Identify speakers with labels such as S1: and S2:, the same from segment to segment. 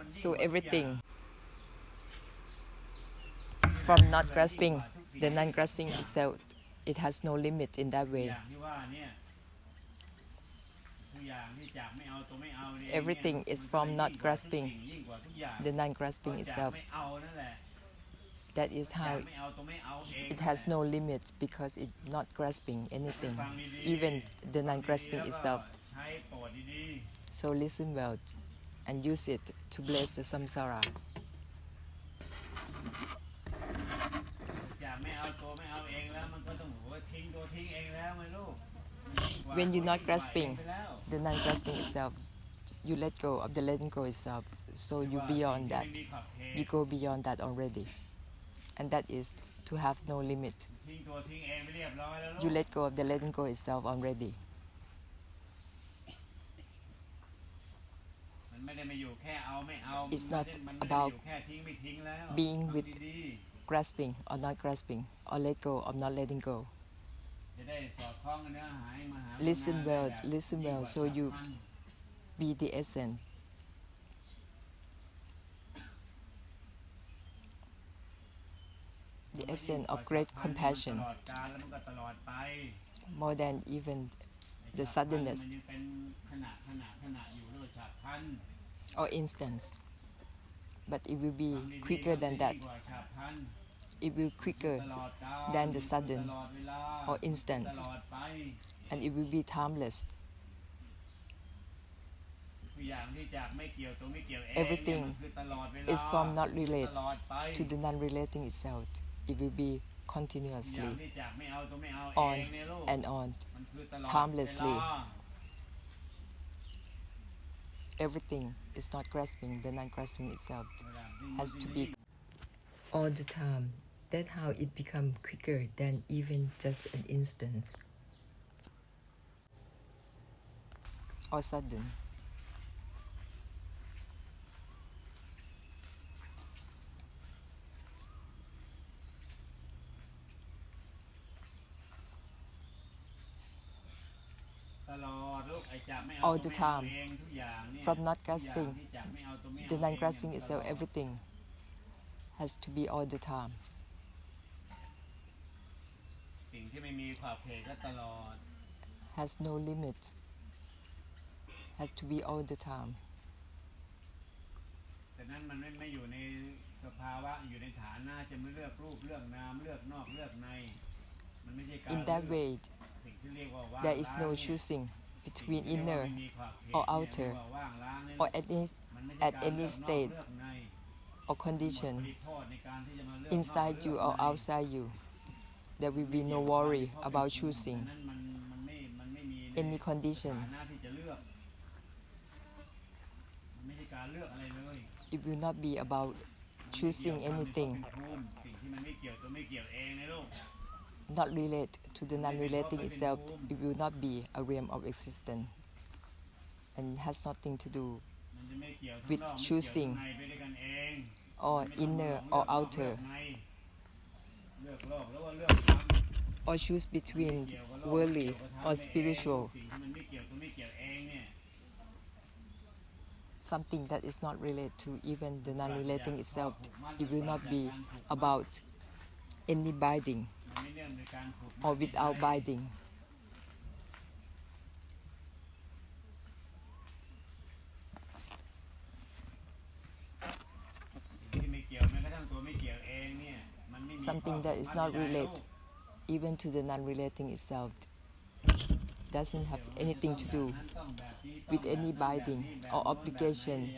S1: So everything from not grasping, the non-grasping itself, it has no limit in that way. Everything is from not grasping, the non-grasping itself. That is how it has no limit because it's not grasping anything, even the non-grasping itself. So listen well and use it to bless the samsara. When you're not grasping the non-grasping itself, you let go of the letting go itself. So you beyond that. You go beyond that already. And that is to have no limit. You let go of the letting go itself already. It's not about being with grasping or not grasping, or let go or not letting go. Listen well, so you be the essence. The essence of great compassion, more than even the suddenness or instance. But it will be quicker than that. It will be quicker than the sudden or instance, and it will be timeless. Everything is from not relate to the non-relating itself. It will be continuously on and on, timelessly. Everything is not grasping, the non-grasping itself has to be all the time. That's how it becomes quicker than even just an instant or sudden. All the time, from not grasping, the non-grasping itself, everything has to be all the time. Has no limit, has to be all the time. In that way, there is no choosing between inner or outer, or at any state or condition, inside you or outside you. There will be no worry about choosing any condition. It will not be about choosing anything, not relate to the non-relating itself. It will not be a realm of existence, and has nothing to do with choosing or inner or outer, or choose between worldly or spiritual. Something that is not related to even the non-relating itself. It will not be about any binding or without binding. Something that is not related even to the non-relating itself doesn't have anything to do with any binding or obligation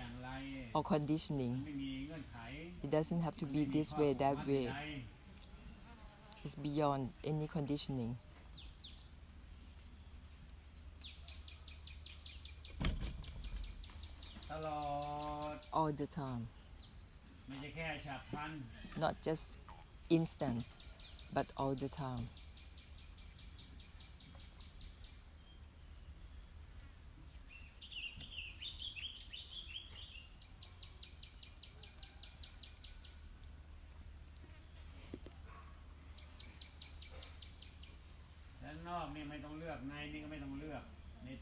S1: or conditioning. It doesn't have to be this way, that way. It's beyond any conditioning. All the time. Not just instant, but all the time.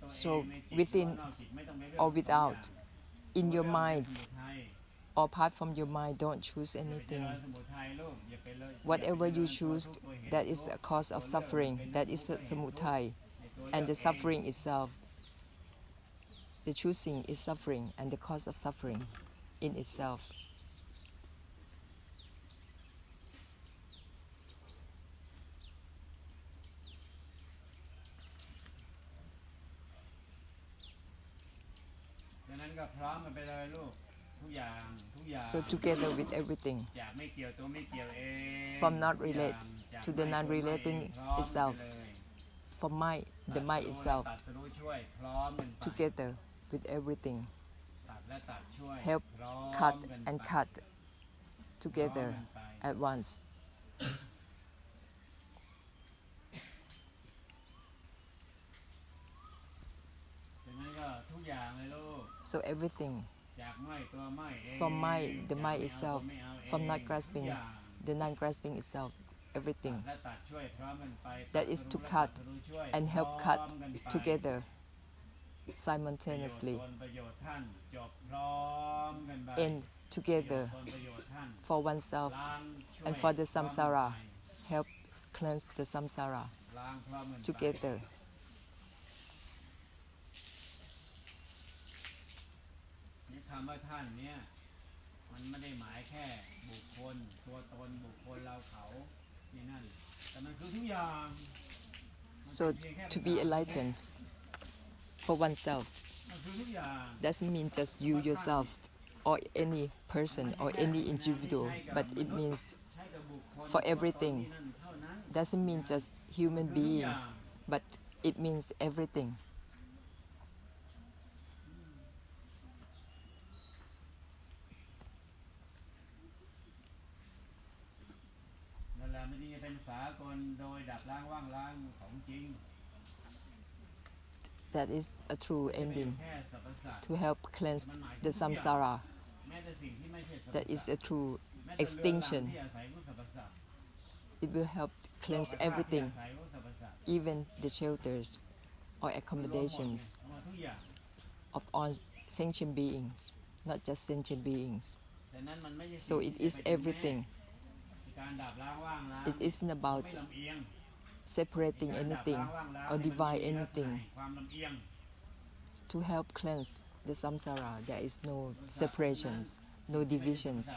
S1: So within or without, in your mind or apart from your mind, don't choose anything. Whatever you choose, that is a cause of suffering. That is a samutai, and the suffering itself. The choosing is suffering and the cause of suffering in itself. So together with everything, from not relate to the non-relating itself, from mind, the mind itself, together with everything, help cut and cut together at once. So everything, from mind, the mind itself, from not grasping, the non-grasping itself, everything. That is to cut and help cut together simultaneously and together for oneself and for the samsara, help cleanse the samsara together. So to be enlightened for oneself doesn't mean just you yourself or any person or any individual, but it means for everything. Doesn't mean just human being, but it means everything. That is a true ending to help cleanse the samsara. That is a true extinction. It will help cleanse everything, even the shelters or accommodations of all sentient beings, not just sentient beings. So it is everything. It isn't about separating anything or divide anything. To help cleanse the samsara, there is no separations, no divisions.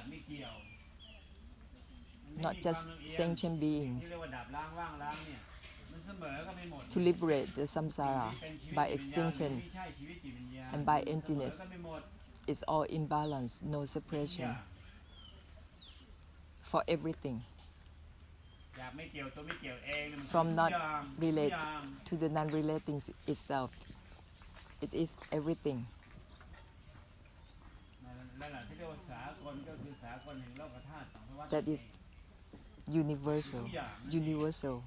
S1: Not just sentient beings. To liberate the samsara by extinction and by emptiness, it's all in balance, no separation. For everything. From not relate to the non-relating itself. It is everything. That is universal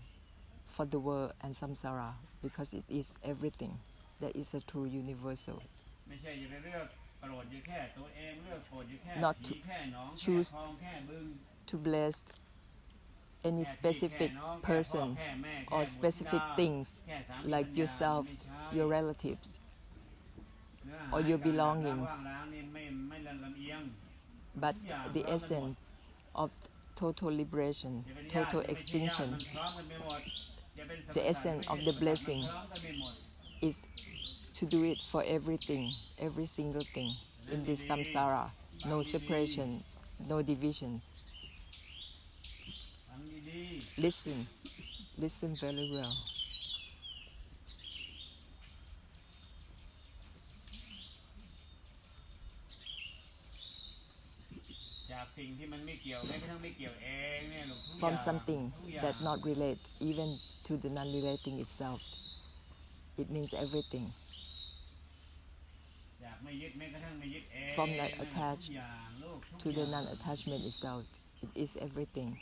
S1: for the world and samsara, because it is everything. That is a true universal. Not to choose to bless any specific persons or specific things like yourself, your relatives, or your belongings, but the essence of total liberation, total extinction, the essence of the blessing is to do it for everything, every single thing in this samsara. No separations, no divisions. Listen very well. From something that not relate even to the non-relating itself. It means everything. From not attached to the non-attachment itself. It is everything.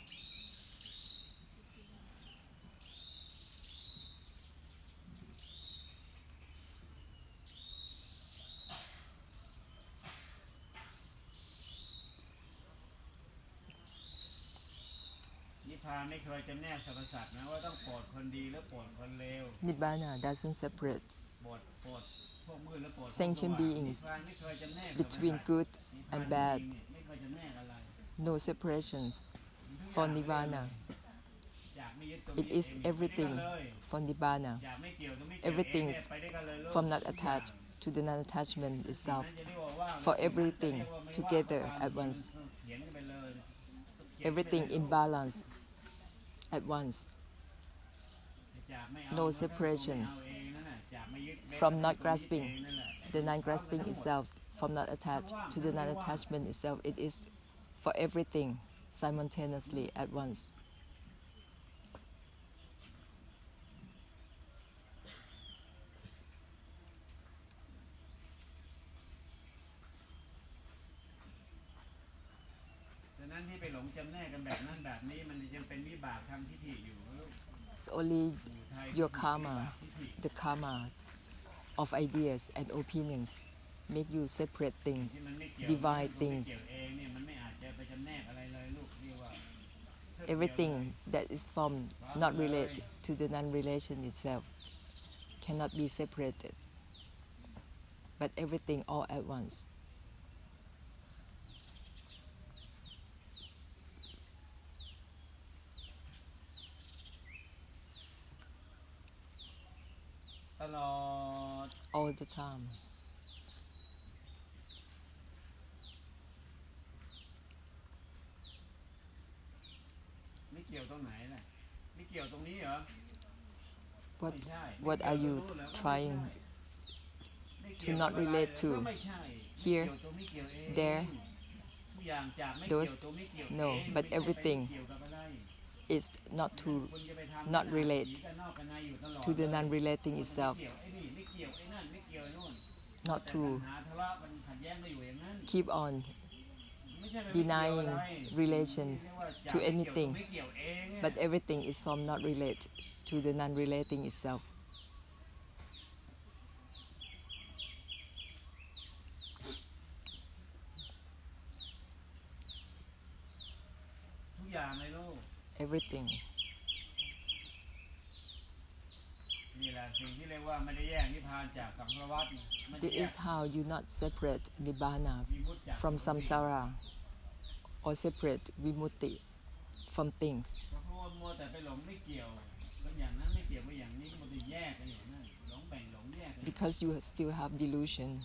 S1: Nibbana doesn't separate sentient beings, between good and bad, no separations for Nirvana. It is everything for Nibbana. Everything from not attached to the non-attachment itself. For everything together at once. Everything in balance at once. No separations. From not grasping the non-grasping itself, from not attached to the non-attachment itself, it is for everything simultaneously at once. It's only your karma, the karma of ideas and opinions, make you separate things, divide things. Everything that is from not related to the non-relation itself cannot be separated, but everything all at once. All the time. What are you trying to not relate to? Here, there, those? No, but everything is not relate to the non-relating itself. Not to keep on denying relation to anything, but everything is from not relate to the non-relating itself. Everything. This is how you not separate Nibbana from samsara, or separate vimutti from things. Because you still have delusion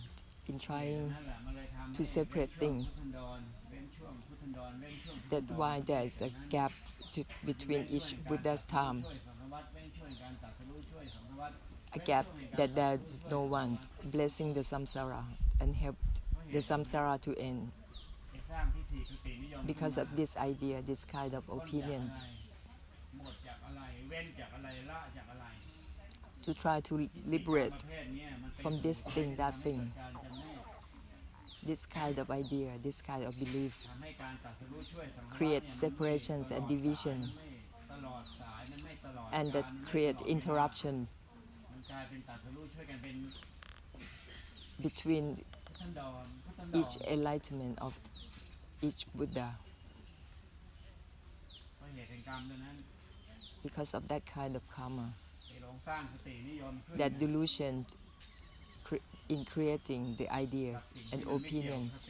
S1: in trying to separate things. That's why there is a gap between each Buddha's time. A gap that there is no one blessing the samsara and help the samsara to end. Because of this idea, this kind of opinion, to try to liberate from this thing, that thing, this kind of idea, this kind of belief, create separations and division, and that create interruption between each enlightenment of each Buddha. Because of that kind of karma, that delusion in creating the ideas and opinions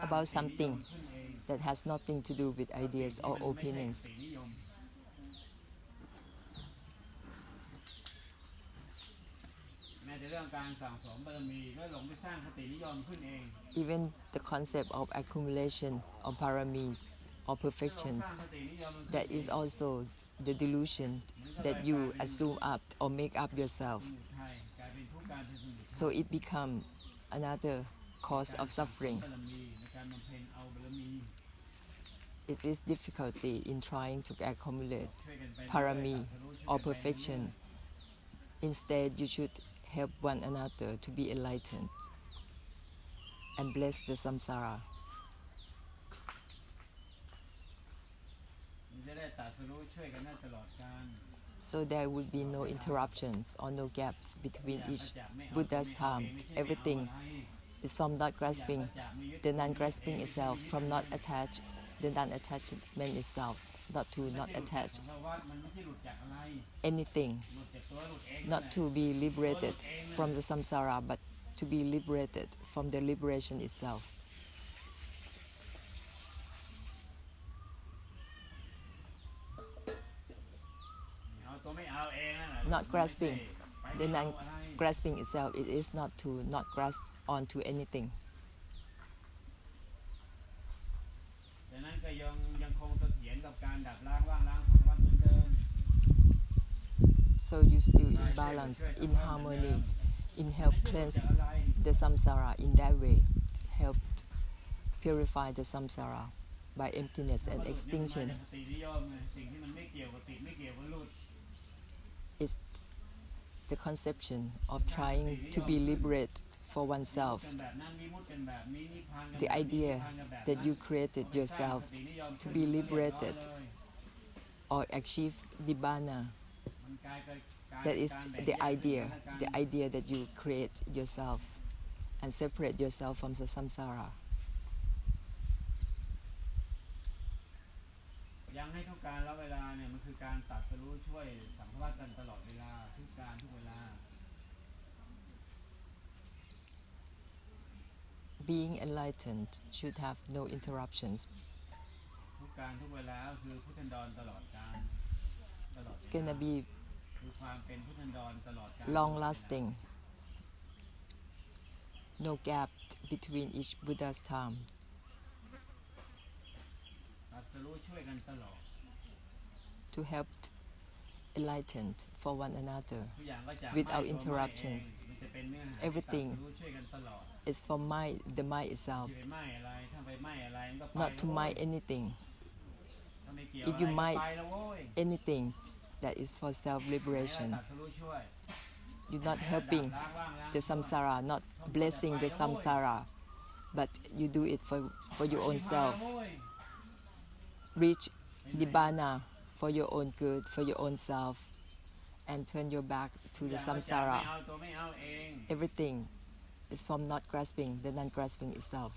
S1: about something that has nothing to do with ideas or opinions. Even the concept of accumulation of paramis or perfections, that is also the delusion that you assume up or make up yourself. So it becomes another cause of suffering. It is difficulty in trying to accumulate parami or perfection. Instead, you should help one another to be enlightened and bless the samsara. So there would be no interruptions or no gaps between each Buddha's time. Everything is from not grasping the non-grasping itself, from not attached the non-attachment itself. not to not attach anything, not to be liberated from the samsara, but to be liberated from the liberation itself. Not grasping, the non-grasping itself, it is not to not grasp onto anything. So you still in balance, in harmony, in help cleanse the samsara in that way, help purify the samsara by emptiness and extinction. It's the conception of trying to be liberated for oneself. The idea that you created yourself to be liberated or achieve nibbana. That is the idea that you create yourself and separate yourself from the samsara. Being enlightened should have no interruptions. It's gonna be long-lasting. No gap between each Buddha's time. To help enlighten for one another without interruptions. Everything is for mind, the mind itself, not to mind anything. If you mind anything, that is for self-liberation. You're not helping the samsara, not blessing the samsara, but you do it for your own self. Reach nibbana for your own good, for your own self, and turn your back to the samsara. Everything is from not grasping, the non-grasping itself.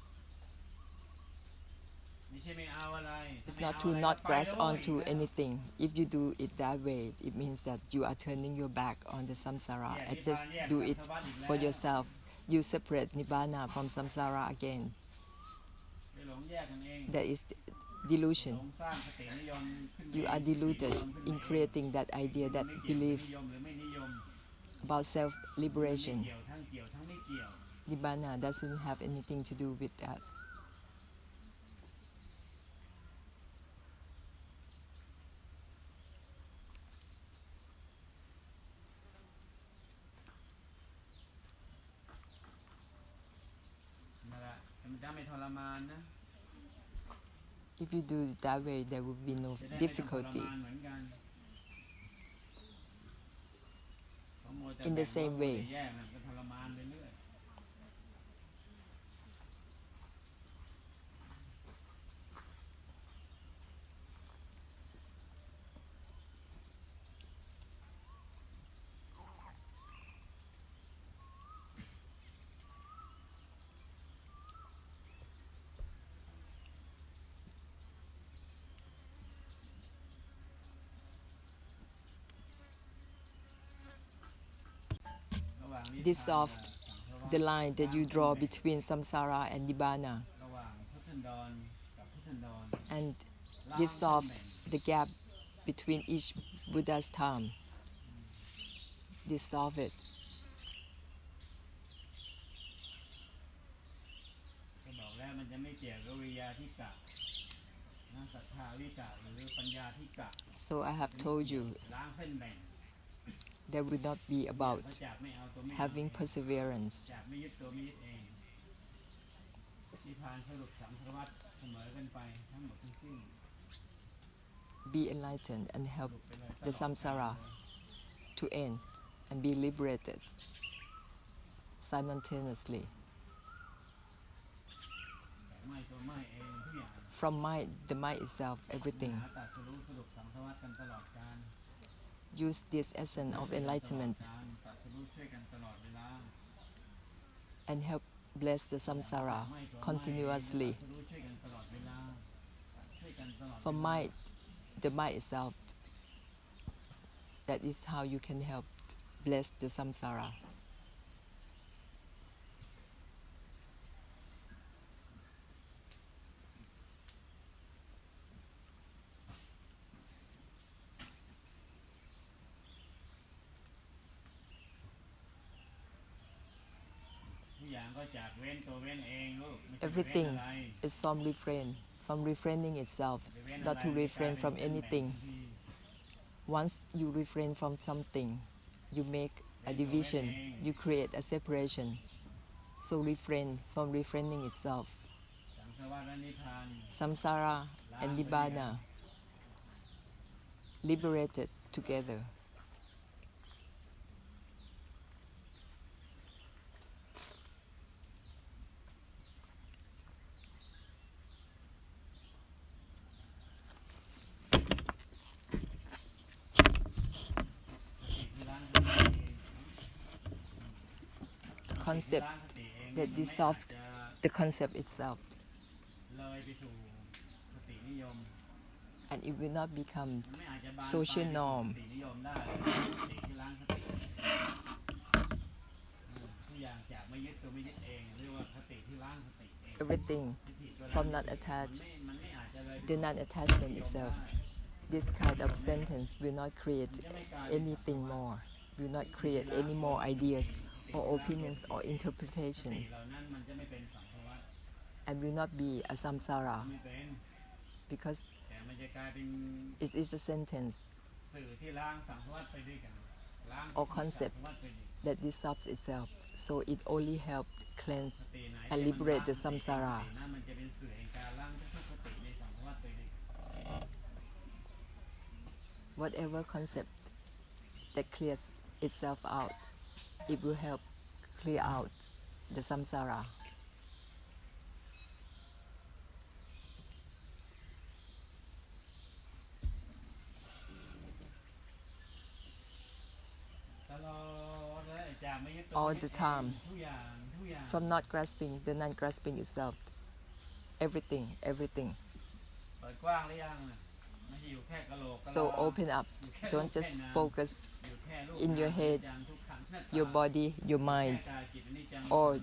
S1: It's not to not grasp onto anything. If you do it that way, it means that you are turning your back on the samsara and just do it for yourself. You separate nibbana from samsara again. That is delusion. You are deluded in creating that idea, that belief about self-liberation. Nibbana doesn't have anything to do with that. If you do it that way, there will be no difficulty. In the same way, dissolve the line that you draw between samsara and nibbana, and dissolve the gap between each Buddha's time. Dissolve it. So I have told you that would not be about having perseverance. Be enlightened and help the samsara to end and be liberated simultaneously. From mind, the mind itself, everything. Use this essence of enlightenment and help bless the samsara continuously. For mind the mind itself. That is how you can help bless the samsara. Everything is from refraining itself, not to refrain from anything. Once you refrain from something, you make a division, you create a separation. So refrain from refraining itself. Samsara and Nibbana liberated together. Concept that dissolves the concept itself, and it will not become social norm. Everything from not attached, the non-attachment itself. This kind of sentence will not create anything more, will not create any more ideas or opinions or interpretation, and will not be a samsara, because it is a sentence or concept that dissolves itself, so it only helps cleanse and liberate the samsara. Whatever concept that clears itself out, it will help clear out the samsara. All the time, from not grasping, the non-grasping itself. Everything. So open up. Don't just focus in your head, your body, your mind, or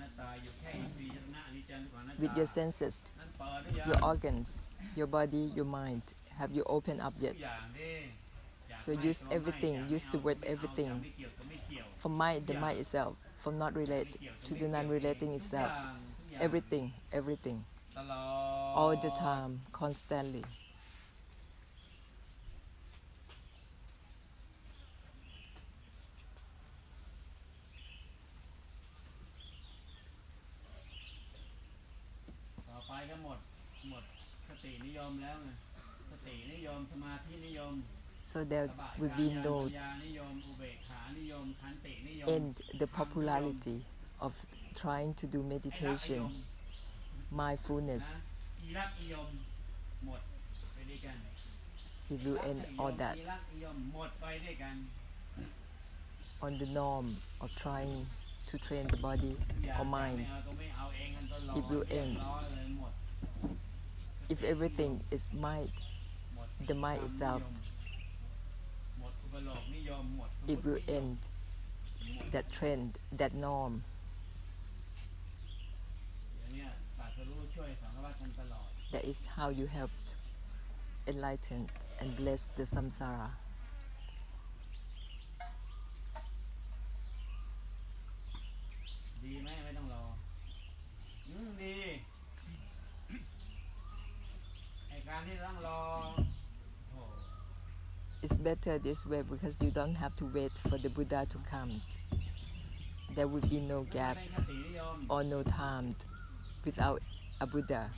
S1: with your senses, your organs, your body, your mind. Have you opened up yet? So use everything, use the word everything. From mind, the mind itself, from not relate to the non-relating itself. Everything. All the time, constantly. So there will be no end the popularity of trying to do meditation, mindfulness. It will end all that on the norm of trying to train the body or mind. It will end. If everything is mind, the mind itself, it will end that trend, that norm. That is how you help enlighten and bless the samsara. It's better this way because you don't have to wait for the Buddha to come. There would be no gap or no time without a Buddha.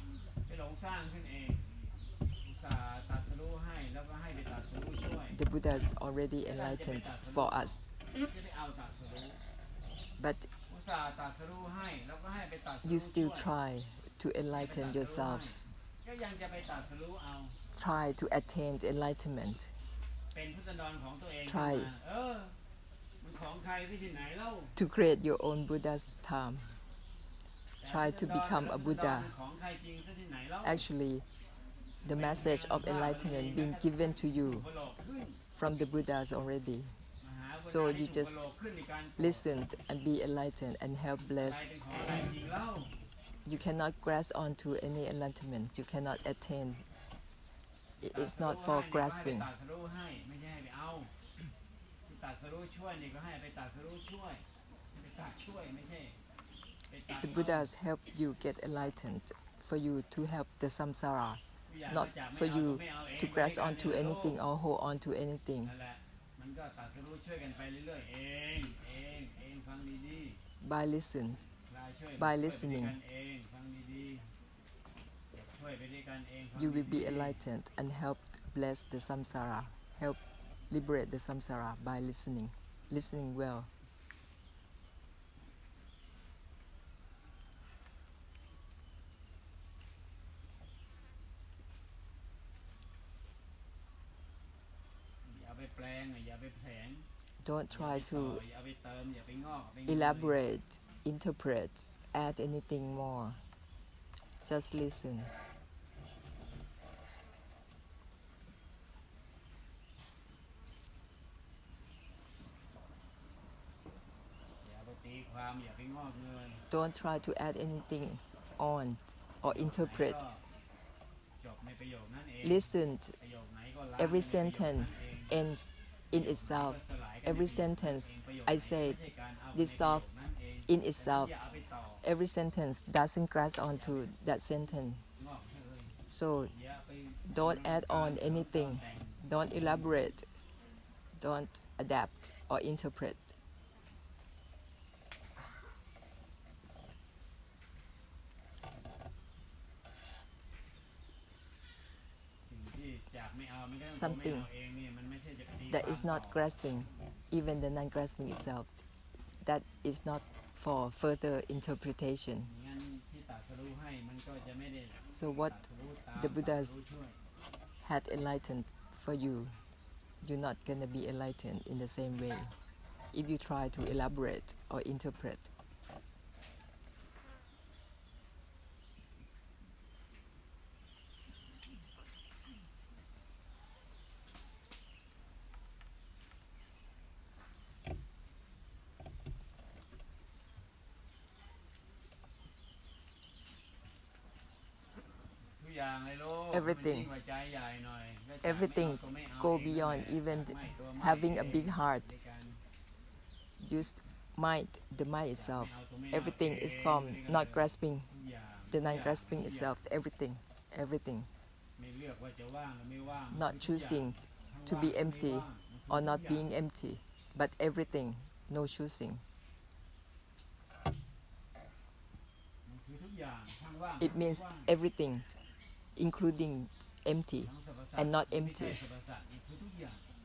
S1: The Buddha is already enlightened for us. But you still try to enlighten yourself. Try to attain enlightenment. Try to create your own Buddha's time. Try to become a Buddha. Actually, the message of enlightenment being given to you from the Buddhas already. So you just listen and be enlightened and help blessed. You cannot grasp onto any enlightenment. You cannot attain. It's not for grasping. The Buddhas help you get enlightened for you to help the samsara, not for you to grasp onto anything or hold on to anything. By listening, you will be enlightened and help bless the samsara, help liberate the samsara by listening well. Don't try to elaborate, interpret, add anything more. Just listen. Don't try to add anything on or interpret. Listen. Every sentence ends in itself. Every sentence I said dissolves in itself. Every sentence doesn't grasp onto that sentence. So don't add on anything. Don't elaborate. Don't adapt or interpret. Something that is not grasping, even the non-grasping itself, that is not for further interpretation. So what the Buddhas had enlightened for you, you're not going to be enlightened in the same way if you try to elaborate or interpret. Everything go beyond even having a big heart. Use mind, the mind itself. Everything is from not grasping, the non-grasping itself. Everything. Not choosing to be empty or not being empty, but everything, no choosing. It means everything, including empty and not empty.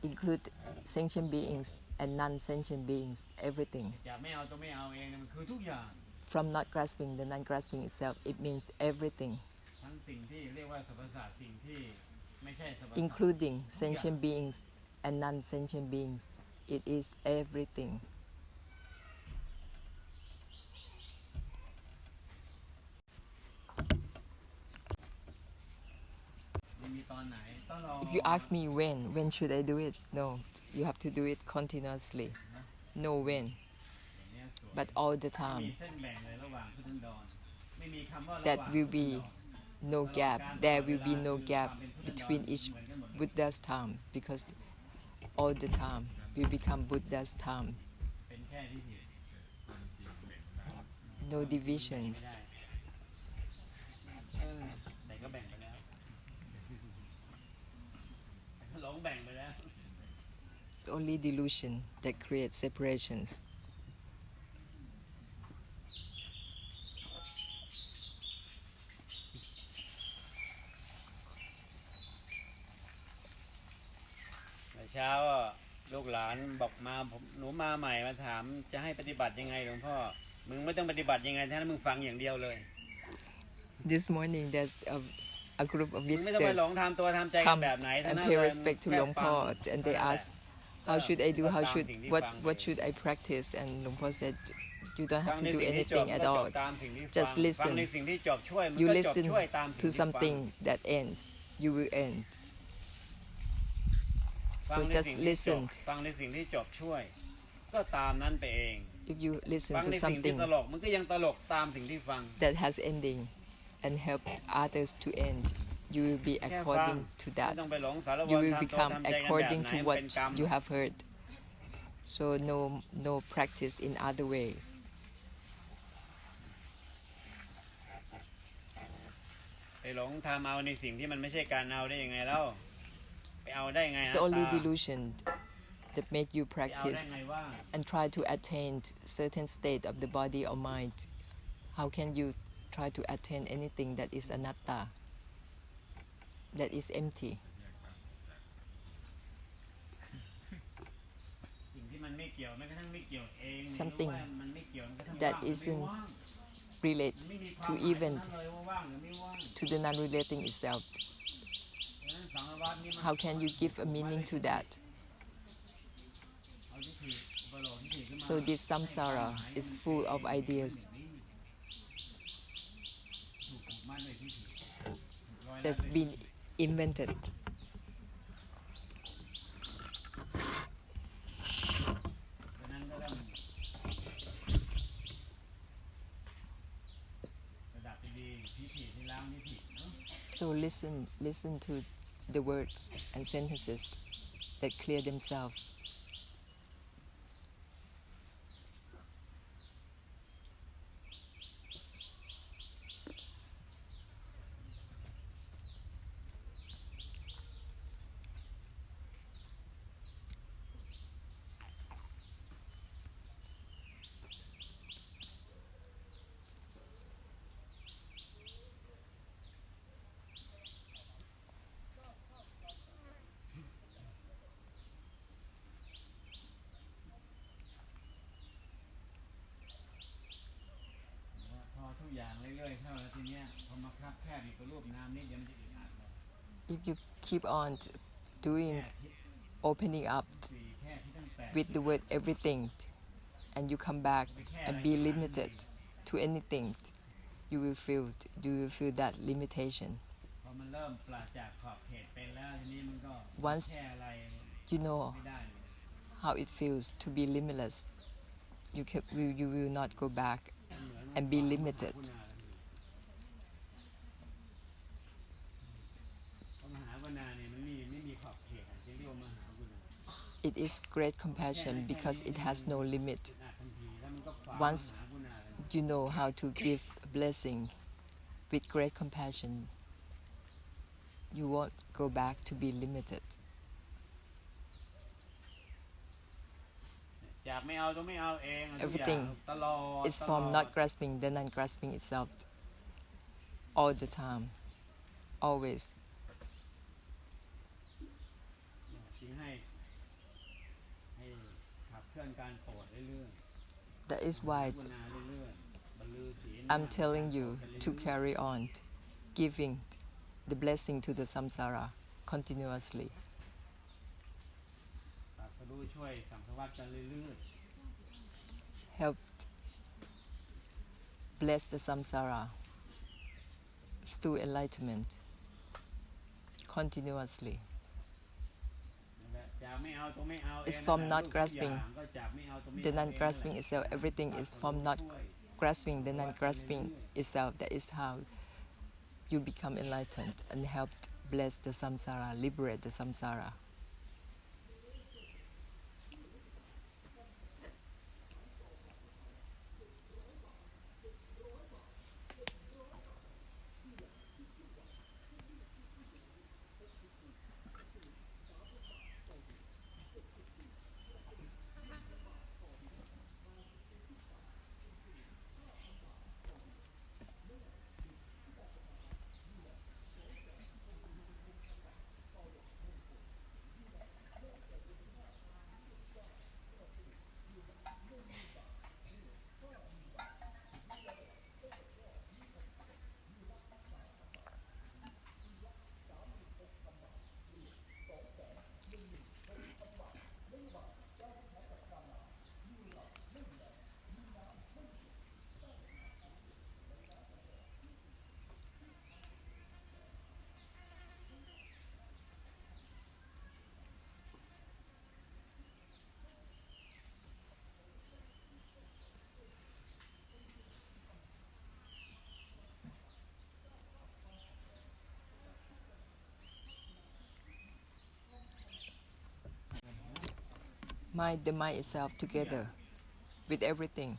S1: Include sentient beings and non-sentient beings, everything. From not grasping, the non-grasping itself, it means everything. Including sentient beings and non-sentient beings, it is everything. If you ask me when should I do it? No, you have to do it continuously. No when, but all the time. That will be no gap. There will be no gap between each Buddha's time, because all the time will become Buddha's time. No divisions. It's only delusion that creates separations.
S2: เช้าลูกหลานบอกมาหนูมาใหม่มาถามจะให้ปฏิบัติยังไงหลวงพ่อมึงไม่ต้องปฏิบัติยังไงท่านมึงฟังอย่างเดียวเลย
S1: This morning there's a group of visitors
S2: come
S1: and pay respect to Luang Po, and they ask, how should I do, what should I practice, and Luang Po said, you don't have to do anything at all, just listen. You listen to something that ends, you will end.
S2: ฟั
S1: So
S2: งใน
S1: just
S2: สิ่งที่จบ
S1: listen.
S2: ฟังในสิ่งที่จบช่วย ก็ตามนั้นไปเอง
S1: If you listen
S2: ฟัง
S1: to
S2: ในสิ่งที่
S1: something
S2: ตลกมันก็ยังตลกตามสิ่งที่ฟัง
S1: that has ending and help others to end, you will be
S2: แค่ฟัง
S1: according to
S2: ไม่
S1: that.
S2: ต้องไปหลงสารว
S1: You
S2: ร
S1: will
S2: ทำตัว
S1: become
S2: ทำใจกันแบบ
S1: according
S2: ไหน
S1: to
S2: มัน
S1: what
S2: เป็นกรรม
S1: you have heard. So no practice in other ways.
S2: ไปหลงทำเอาในสิ่งที่มันไม่ใช่การเอาได้ยังไงแล้วไปเอาได้ไง
S1: It's
S2: ฮะ
S1: only
S2: ตา
S1: delusion that make you
S2: ไปเอาได้
S1: practice
S2: ไงว่า
S1: and try to attain certain state of the body or mind. How can you try to attain anything that is anatta, that is empty?
S2: สิ่งที่มันไม่เกี่ยวแม้กระทั่งไม่เกี่ยวเอง
S1: Something
S2: รู้ว่ามันไม่เกี่ยวแม้กระทั่ง
S1: that
S2: ว่างหรือไม่
S1: isn't
S2: ว่าง
S1: relate
S2: มันไม่มีความ
S1: to
S2: หมาย
S1: event
S2: ทั้งนั้นเลยว่าว่างหรือไม่ว่าง
S1: to the non-relating itself.
S2: ดังนั้นสังสารวัฏนี่มัน
S1: How can you give a meaning to that?
S2: เอาทิฏฐิอุปโลกทิฏฐิขึ้นมา
S1: So this samsara is full of ideas
S2: ถูกผูกมัดด้วยทิฏฐิร้อยละ
S1: that's been invented.
S2: ดังนั้นก็ต้องระดับดีๆทิฏฐิที่ล้างทิฏฐิเนาะ
S1: So listen to the words and sentences that clear themselves.
S2: พอทุกอย่างเรื่อยๆเข้าแล้วทีเนี้ยพอมาคับแคบอีกรูปนามนิดเดียวมันจะอึดอัดเลย
S1: If you keep on doing
S2: แค่ทิศ
S1: opening up
S2: สี่แค่ที่ตั้งแต่
S1: with the word everything and you come back and be limited to anything, you will feel that limitation.
S2: พอมันเริ่มปราศจากขอบเขตเป็นแล้วทีนี้มันก็
S1: Once
S2: แค่อะไร
S1: you know
S2: ไม่ได้เลย
S1: how it feels to be limitless, you will not go back and be limited.
S2: มหากุณาเนี่ยมันไม่มีขอบเขตจึงเรียกว่ามหากุณา
S1: It is great compassion because it has no limit.
S2: อาจทันทีแล้วมันก็ขวาง
S1: Once
S2: มหากุณาเลย
S1: you know how to give a blessing with great compassion, you won't go back to be limited.
S2: จากไม่เอาต้องไม่เอาเองทุกอย่าง
S1: Everything
S2: ตลอด
S1: It's from not grasping the non-grasping itself all the time, always.
S2: จึงให้ขับเคลื่อนการโปรดเรื่อย
S1: That is
S2: ๆ
S1: why
S2: กุณาเรื่อยๆบรรลือศีล
S1: I'm telling you to carry on giving the blessing to the samsara continuously.
S2: ตรัสรู้ช่วยสังสารวัฏกันเรื่อย
S1: Help bless the samsara through enlightenment continuously.
S2: ๆนั่นแหละจากไม่เอาต้องไม่เอาเอง
S1: It's from
S2: นั่นแหละ
S1: not
S2: ทุก
S1: grasping
S2: อย่างก็จากไม่เอาต้องไม่
S1: The
S2: เอาเอง
S1: non-grasping itself, everything is from not grasping the non-grasping itself. That is how you become enlightened and help bless the samsara, liberate the samsara. the mind itself together with everything.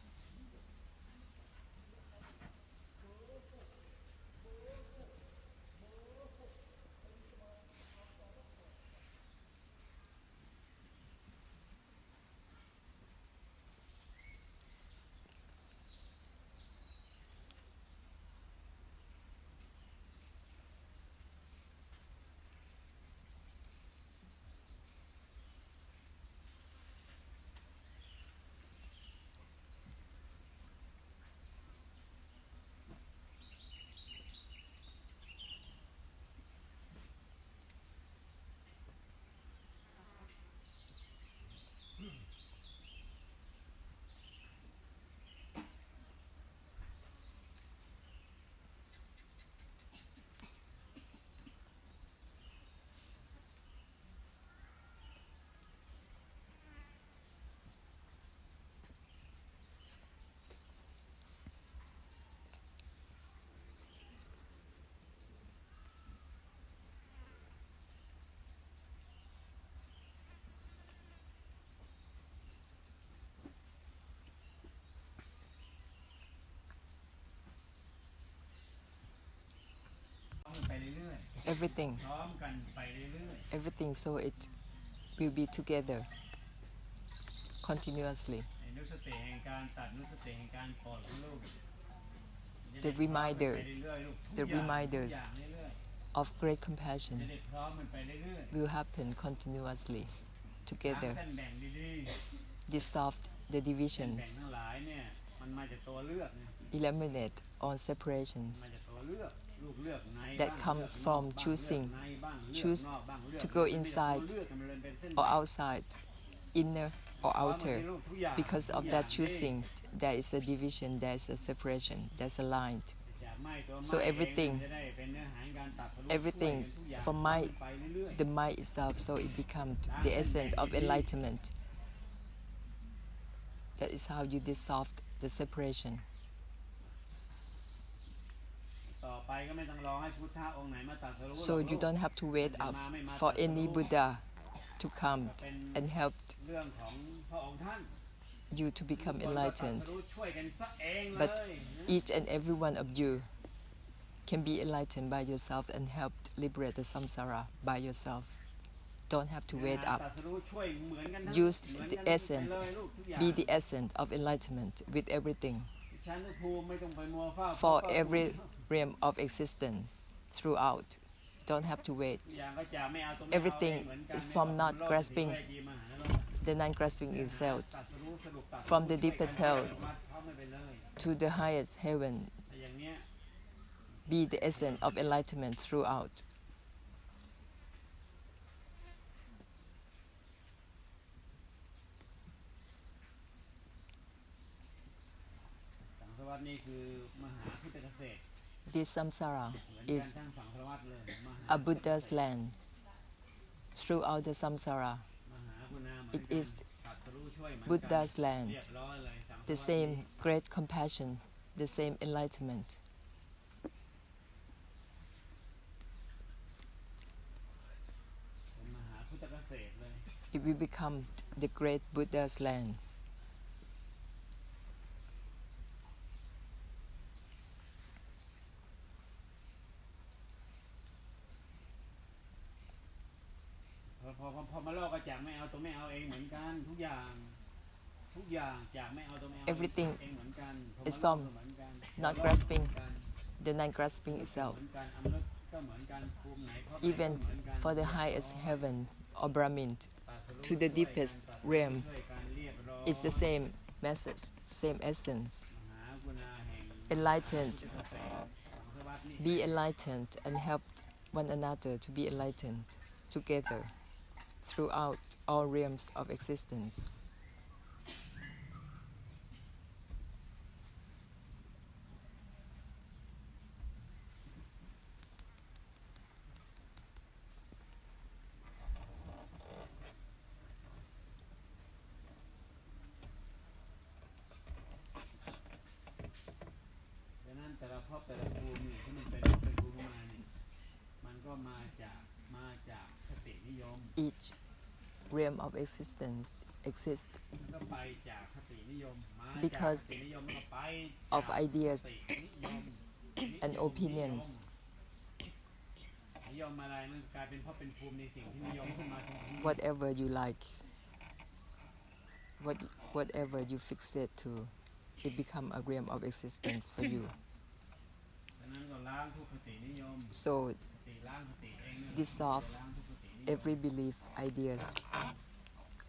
S1: Everything,
S2: พร้อมกันไปเรื่อย
S1: everything, so it will be together continuously.
S2: ๆไอ้นุสติแห่งการตัดนุสติแห่งการปล่อยของลูก
S1: The reminder,
S2: ไปเรื่อยๆลูก
S1: the reminders
S2: ทุกอย่างเรื่อย
S1: of great
S2: ๆจะ
S1: compassion
S2: ได้พร้อมมันไปเรื่อย
S1: will happen continuously
S2: ๆหา
S1: together.
S2: เส้นแบ่งดี
S1: Dissolve the
S2: ๆเส้นแบ่ง
S1: divisions,
S2: ทั้งหลายเนี่ยมันมาจากตัวเลือกเนี่ย
S1: eliminate all
S2: มา
S1: separations
S2: จากตัวเลือกลูกเลือกใน
S1: that
S2: บ้าง
S1: comes
S2: เลือก
S1: from
S2: นอกบ้าง
S1: choosing
S2: เลือกในบ้างเลือก
S1: choose
S2: นอกบ้างเลือก
S1: to go
S2: ใน
S1: inside
S2: ตัวเลือกมันเลยเป็นเส้น
S1: or
S2: แบ่ง
S1: outside, inner or
S2: เพราะบางที
S1: outer.
S2: ลูกทุกอย่าง
S1: Because
S2: ทุ
S1: of
S2: กอย่า
S1: that
S2: ง
S1: choosing, there is a division, there is a separation, there's a line.
S2: จากไหม้ตัวไหม้
S1: So everything
S2: เองมันจะได้เป็นเนื้อหาการตัดทะลุ
S1: everything
S2: ช่วยกันทุกอย่าง
S1: from my
S2: ไปเรื่อย
S1: the mind itself, so it becomes the essence of enlightenment. That is how you dissolve the separation.
S2: ๆต่อไปก็ไม่ต้องรอให้พุทธะองค์ไหนมาตัดทะลุ
S1: So you don't have to wait up for any Buddha to come and help
S2: เรื่องของพระองค์ท่าน
S1: you to become enlightened.
S2: ช่วยกันซะเองเลย
S1: But each and every one of you can be enlightened by yourself and help liberate the samsara by yourself. Don't have to wait up.
S2: ตัดทะลุช่วยเหมือนกันทั้ง
S1: Use
S2: เหมือน
S1: the
S2: กันทั้ง
S1: essence,
S2: ไปเลยลูกทุกอย่าง
S1: be the essence of enlightenment with everything
S2: ชั้นภูมิไม่ต้องไปมัวเฝ้า
S1: for every realm of existence throughout. Don't have to wait.
S2: ทุกอย่างก็จะไม่เอาตรงนี้
S1: Everything
S2: เอาเองเหมือนกัน
S1: is from not
S2: โลก
S1: grasping
S2: ที่ช่วยจีมหาโลก
S1: the non-grasping itself
S2: ตัดทะลุสรุปตัด
S1: from the
S2: ช่วยกัน
S1: deepest
S2: ให้
S1: hell
S2: วัดเข้าไม่ไปเลย
S1: to the highest heaven.
S2: แต่อย่างเนี้ย
S1: Be the essence of enlightenment throughout.
S2: สังสารวัฏนี่คือมหาพิตรเกษตร
S1: This samsara
S2: เหมือนกัน
S1: is
S2: ทั้งสังสารวัฏเลยมหา
S1: a Buddha's land. Throughout the samsara,
S2: มหากุณาเหมือน
S1: it
S2: กัน
S1: is
S2: ตัดทะลุช่วยเหมือนกัน
S1: Buddha's
S2: เรี
S1: land.
S2: ยบร้อยเลยสังสารวัฏ
S1: The same great compassion, the same enlightenment.
S2: เป็นมหาพุทธเกษตรเลย
S1: It will become the great Buddha's land.
S2: พอมาโลกก็จากไม่เอาตัวไม่เอาเองเหมือนกันทุกอย่างจากไม่เอาตัวไม่เอา
S1: Everything
S2: เองเหมือนกัน
S1: is from
S2: เหมือนกัน
S1: not grasping the non-grasping itself.
S2: เหมือนกันอมนุษย์ก็เหมือนกันภูมิไหนก็
S1: Even
S2: เหมือนกัน
S1: for the highest heaven or Brahmin,
S2: ตัดทะลุ
S1: to the deepest
S2: ช่วยกัน
S1: realm,
S2: ช่วยกันเรียบร้อย
S1: it's the same message, same essence.
S2: มหากุณาแห่ง
S1: Enlightened,
S2: พุทธเกษตรสังสารวัฏนี่
S1: be enlightened and help one another to be enlightened together throughout all realms of existence.
S2: ดังนั้นแต่ละภพแต่ละภูมิเนี่ยที่มันเป็นภูมิมาเนี่ยมันก็มาจากสตินิยม
S1: Each realm of existence exist
S2: ก็ไปจากคตินิยมมาจาก
S1: because
S2: คตินิยมก็ไป
S1: of
S2: จาก
S1: ideas
S2: คตินิยม
S1: and opinions.
S2: นิยมอะไรมันกลายเป็นเพราะเป็นภูมิในสิ่งที่นิยมขึ้นมาทันที
S1: Whatever you like, whatever you fixate to, it become a realm of existence for you.
S2: ฉะนั้นก็ล้างทุกคตินิยม
S1: So
S2: คติล้างคติเองนั่นแหละ
S1: dissolve
S2: ล้างทุกคตินิยม
S1: every belief, ideas,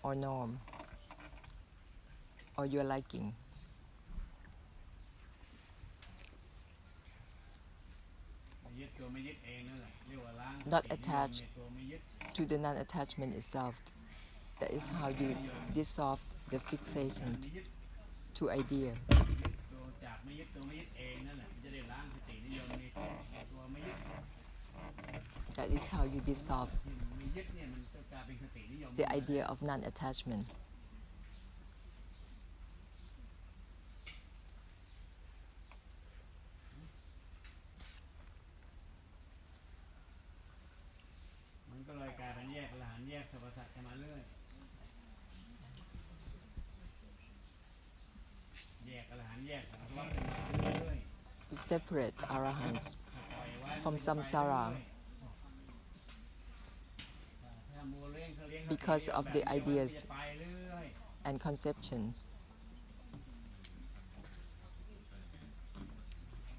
S1: or norm, or your likings.
S2: ยึดตัวไม่ยึดเองนั่นแหละเรียกว่าล้าง
S1: Not
S2: คตินิยม
S1: attached
S2: ในตัวไม่ยึด
S1: to the non-attachment itself. That is how you dissolve the fixation
S2: ไม่ยึด
S1: to idea.
S2: ตัวจากไม่ยึดตัวไม่ยึดเองนั่นแหละมันจะได้ล้างคตินิยมในตัวไม่ยึด
S1: That is how you dissolve
S2: ที่มันไม่ยึดเนี่ยมันก็กลายเป็นคตินิยม
S1: the idea of non-attachment.
S2: มันก็เลยกลายเป็นแยกหลานแยกสรรพสัตว์กันมาเรื่อยแยกหลานแยกสรรพสัตว์กันมาเรื่อย
S1: You separate arahants
S2: ปล่อยไว้
S1: from samsara
S2: ถ้ามัวเลี้ยงเขาเลี้ยง
S1: because of the ideas
S2: จะไปเรื่อย
S1: and conceptions.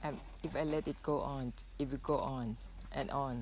S1: And if I let it go on, it will go on and on.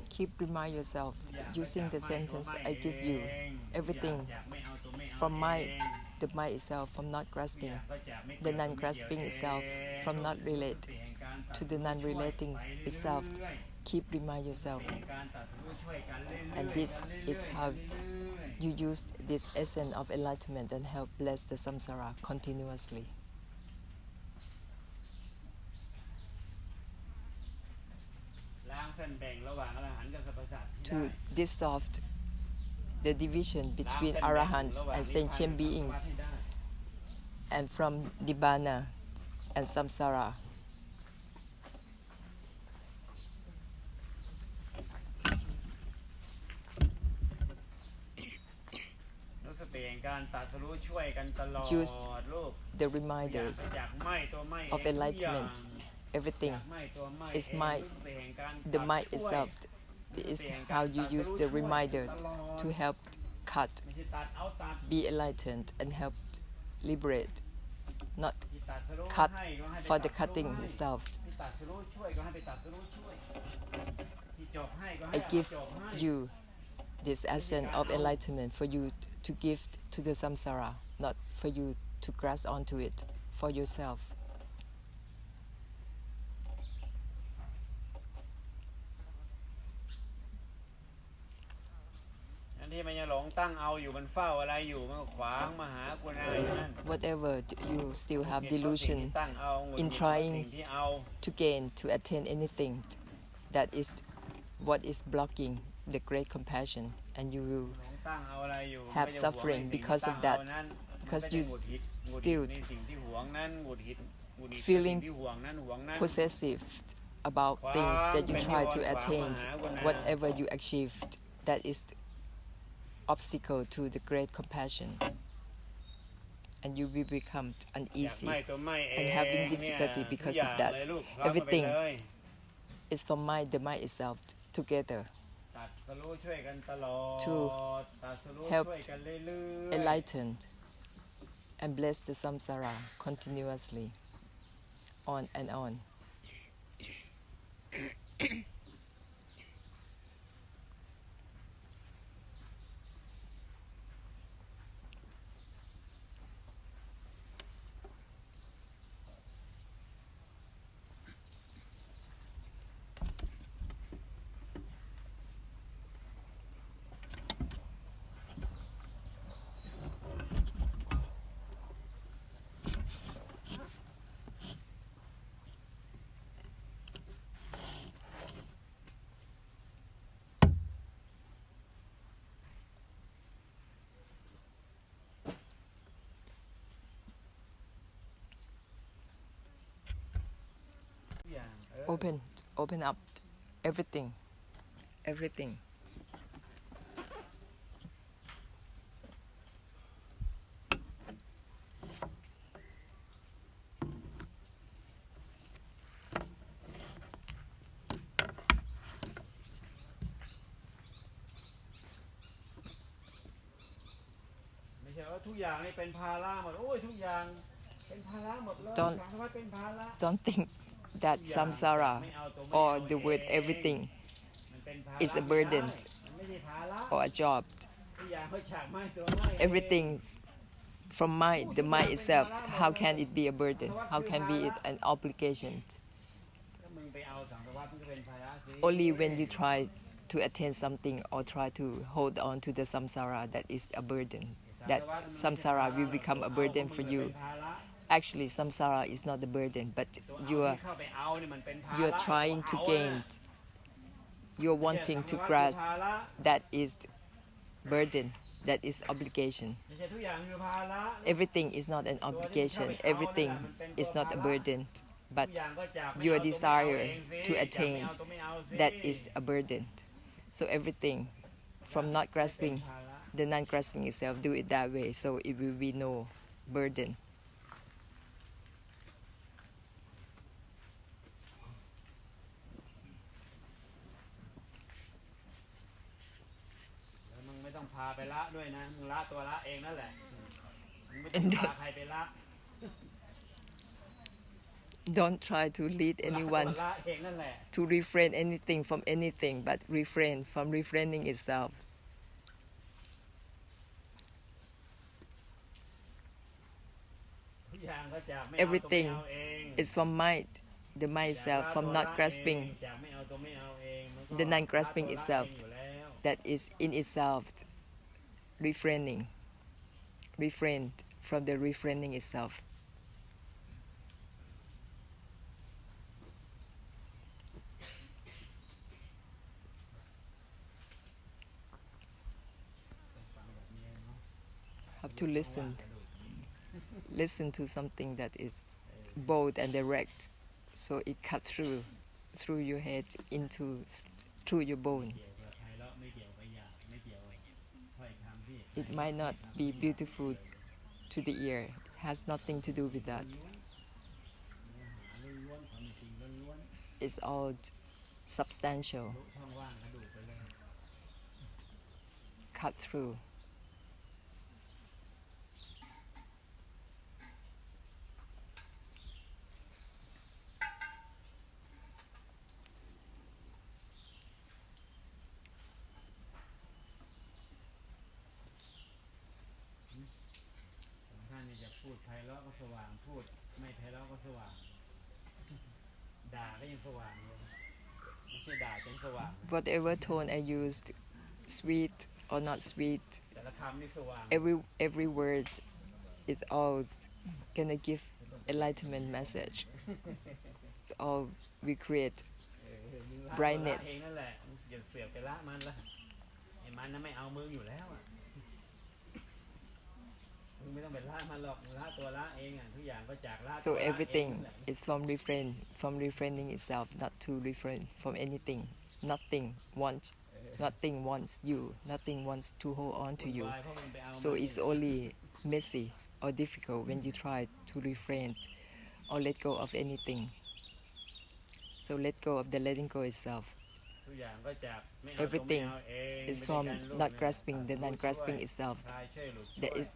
S1: Keep remind yourself using the sentence I give you everything from mind, the mind itself from not grasping, the non-grasping itself from not relate to the non-relating itself. Keep remind yourself, and this is how you use this essence of enlightenment and help bless the samsara continuously. To dissolve the division between arahants and sentient beings, and from nibbana and samsara.
S2: รู้สึกเป็นการตรัสรู้ช่วยกันตลอด
S1: Use the reminders of enlightenment. Everything is mind, the mind itself. This is how you use the reminder to help cut, be enlightened, and help liberate, not cut for the cutting itself. I give you this essence of enlightenment for you to give to the samsara, not for you to grasp onto it for yourself.
S2: ที่มันยังหลงตั้งเอาอยู่มันเฝ้าอะไรอยู่มันขวางมาหากูนะนั่น
S1: Whatever you still have delusion in trying to gain, to attain anything, that is what is blocking the great compassion, and you will have suffering because of that, because you still feeling possessive about things that you try to attain. Whatever you achieved, that is obstacle to the great compassion, and you will become uneasy and having difficulty because of that. Everything is from mind, the mind itself together.
S2: รู้ช่วยกันตลอด
S1: to
S2: ตรัสรู้
S1: help
S2: ช่วยกันเรื่อยๆ
S1: enlightened and bless the samsara continuously on and on. Open up everything.
S2: ไม่ใช่ว่าทุกอย่างนี่เป็นภาระหมดโอ้ยทุกอย่างเป็นภาระหมดเลย
S1: Don't
S2: สังสารวัฏเป็นภาระ
S1: don't think that samsara or the word everything
S2: มันเป็นภาระ
S1: is a burden
S2: มันไม่ใช่ภาระ
S1: or a job.
S2: ทุกอย่างก็ฉากไม้ตัวไม้
S1: Everything from mind, the mind itself, how can it be a burden? How can be it an obligation?
S2: ถ้ามึงไปเอาสังสารวัฏมันก็เป็นภาระสิ
S1: Only when you try to attain something or try to hold on to the samsara that is a burden. That samsara will become a burden for you. Actually, samsara is not a burden, but you're trying to gain, you're wanting to grasp that is burden, that is obligation.
S2: ไม่ใช่ทุกอย่างคือภาระ
S1: Everything is not an obligation, everything is not a burden, but
S2: ทุกอย่างก็จากไม่
S1: your
S2: เอาตัวไม่เอา
S1: desire
S2: เองสิ
S1: to
S2: จากไม่
S1: attain
S2: เอาตัวไม่เอาสิ
S1: that is a burden. So everything from not grasping, the non-grasping itself, do it that way, so it will be no burden.
S2: แล้วมึงไม่ต้องพาไปละด้วยนะมึงละตัวละเองนั่นแหละมึงไม่ต้อ
S1: And
S2: งพาใครไปละ
S1: Don't try to lead
S2: ละตัว
S1: anyone
S2: ละเองนั่นแหละ
S1: to refrain anything from anything, but refrain from refraining itself.
S2: ทุกอย่างก็จากไม่เอาตัวไม่
S1: Everything
S2: เอาเอง
S1: is from mind, the mind
S2: จาก
S1: itself,
S2: ละ
S1: from
S2: ตัว
S1: not
S2: ละ
S1: grasping,
S2: เองจากไม่เอาตัวไม่เอาเองมันก็
S1: the non-grasping
S2: ละตัวละ
S1: itself
S2: เองอยู่แล้ว
S1: that is in itself refraining, refrained from the refraining itself.
S2: ฟังแบบนี้เนาะ
S1: Have to listen to something that is bold and direct, so it cut through your head into through your bone.
S2: เกี่ยวกับใครแล้วไม่เกี่ยวกับอย่างไม่เกี่ยวกับถ้อยคำที่
S1: It might not be beautiful to the ear. It has nothing to do with that.
S2: เนื้อหาล้วนๆความจริงล้วน
S1: It's all substantial,
S2: ๆลุช่องว่างกระดูกไปเลย
S1: cut through.
S2: ของท่านนี่จะพูดไพเราะก็สว่างพูดไม่ไพเราะก็สว่าง ด่าก็ยังสว่างเลยไม่ใช่ด่าจนสว่าง
S1: Whatever tone I used, sweet or not sweet,
S2: แต่ละคำนี่สว่าง
S1: every word is all gonna give enlightenment message. It's all we create
S2: มึงละ
S1: brightness
S2: ตัวละเองนั่นแหละมึงอย่าเสือกไปละมันละไอ้มันน่ะไม่เอามึงอยู่แล้วอะมึงไม่ต้องไปละมันหรอกมึงละตัวละเองอ่ะทุกอย่างก็จากละตัว
S1: So
S2: ละเองนั่น
S1: everything
S2: แหละ
S1: is from refraining itself, not to refrain from anything. Nothing wants you. Nothing wants to hold on to you.
S2: วุ่นวายเพราะมึงไปเอา
S1: So
S2: มัน
S1: it's only messy or difficult when you try to refrain or let go of anything. So let go of the letting go itself.
S2: ทุกอย่างก็จากไม่เอาตัวไม่
S1: Everything
S2: เอาเอง
S1: is
S2: ไม่ได้
S1: from
S2: การลูก
S1: not
S2: เนี่ย
S1: grasping the
S2: รู้
S1: non-grasping
S2: ช่วย
S1: itself.
S2: คลายช่วยหลุดช่วย
S1: That is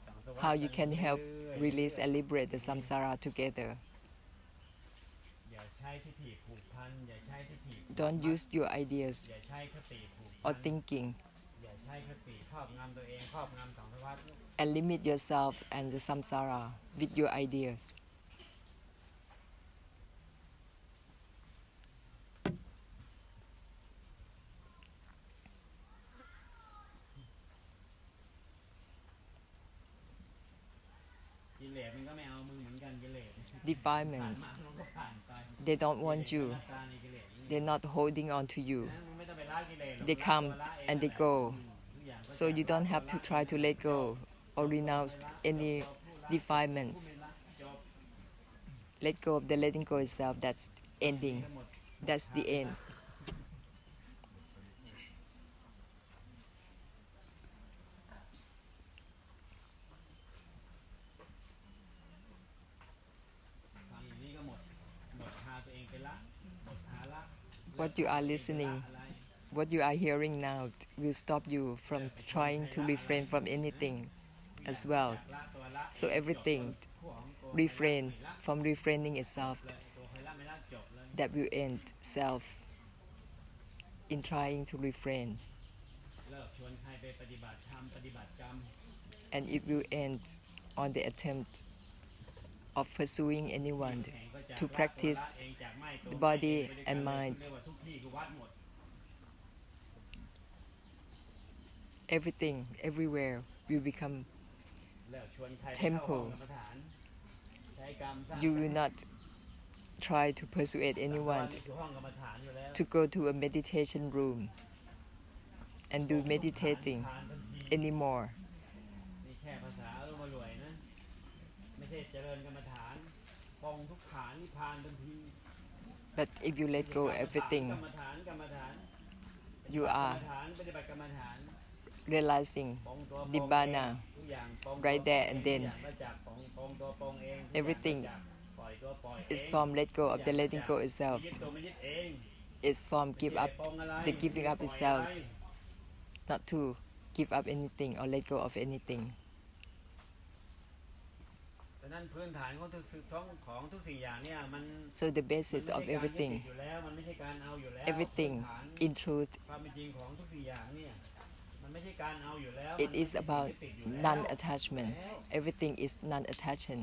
S2: สังสารวัฏ
S1: how you
S2: กัน
S1: can help
S2: เรื่อยๆ
S1: release
S2: เรื่อย
S1: and liberate the samsara together.
S2: ๆอย่าใช้ทิฏฐิผูกพันอย่าใช้ทิฏฐิผูก
S1: Don't
S2: มัด
S1: use your ideas
S2: อย่าใช้คติผูก
S1: or
S2: พัน
S1: thinking
S2: อย่าใช้คติครอบงำตัวเองครอบงำสังสารวัฏ
S1: and limit yourself and the samsara with your ideas.
S2: กิเลสมันก็ไม่เอามึงเหมือนกันกิเลส
S1: Defilements,
S2: ผ่านมามันก็ผ่านไป
S1: they don't want you.
S2: หน้าตาในกิเลสนี่
S1: They're not holding on to you.
S2: นะมึงไม่ต้องไปละกิเลสหรอก
S1: They
S2: ละ
S1: come
S2: ตัวละเอง
S1: and they
S2: นั่นแหละ
S1: go.
S2: ทุกอย่างก็
S1: So you don't have to try to let go or renounce any defilements.
S2: ผู้ไม่ละจบ
S1: Let go of the letting go itself. That's ending.
S2: ทั้งหมด
S1: That's the end.
S2: ฟังอย่างนี้ก็หมดพาตัวเองไปละหมดภาระ
S1: What you are listening,
S2: อะไร
S1: what you are hearing now will stop you from trying to refrain from anything as well.
S2: ละตัวละ
S1: So everything
S2: คู่ของตัว
S1: refrain from refraining itself.
S2: เลยตัวใครละไม่ละจบเลย
S1: That will end self in trying to refrain.
S2: เลิกชวนใครไปปฏิบัติธรรมปฏิบัติกรรม
S1: And it will end on the attempt of pursuing anyone
S2: แข่งก็จาก
S1: to
S2: ละตัว
S1: practice
S2: ละเองจากไม่ตัว
S1: the body
S2: ไม่ได้
S1: and
S2: การ
S1: mind.
S2: เรียกว่าทุกที่คือวัดหมด
S1: Everything, everywhere will become
S2: เลิกชวนใครไป
S1: Temple.
S2: เข้าห้องกรรมฐานใช้กรรมสร้าง
S1: you will not try to persuade
S2: สังสารวัฏ
S1: anyone
S2: นี่คือห้องกรรมฐานอยู่แล้ว
S1: to go to a meditation room and do meditating
S2: ผ่านทันที
S1: anymore.
S2: นี่แค่ภาษาลูกมารวยนะ ไม่ใช่เจริญกรรมฐานปองทุกฐานนิพพานทันที
S1: But if you let go
S2: กรรม
S1: everything,
S2: ฐานกรรมฐาน
S1: you
S2: กรรม
S1: are
S2: ฐานปฏิบัติกรรมฐาน
S1: realizing
S2: ปองตัวปอง
S1: Nibbana
S2: ทุกอย่างปอง
S1: right there and
S2: ทุก
S1: then.
S2: อย่างก็จากปองตัวปองเองทุกอย่าง
S1: Everything
S2: ก็จากปล่อยตัวปล่อยเอง
S1: It's from let go of the letting go itself.
S2: ยึดตัวไม่ยึดเอง
S1: It's from give up
S2: ปองอะไร
S1: the giving up
S2: ปล่อย
S1: itself,
S2: อะไร
S1: not to give up anything or let go of anything.
S2: ดังนั้นพื้นฐานของทุกสิ่งของทุกสิ่งอย่างเนี่ยมัน
S1: So the basis
S2: มัน
S1: of
S2: ไม่ใช่การยึดติด
S1: everything,
S2: อยู่แล้วมันไม่ใช่การเอาอยู่แล้ว
S1: everything
S2: พื้นฐาน
S1: in truth,
S2: ความเป็นจริงของทุกสิ่งอย่างเนี่ยมันไม่ใช่การเอาอยู่แล้ว
S1: it is about non-attachment. Everything is non-attaching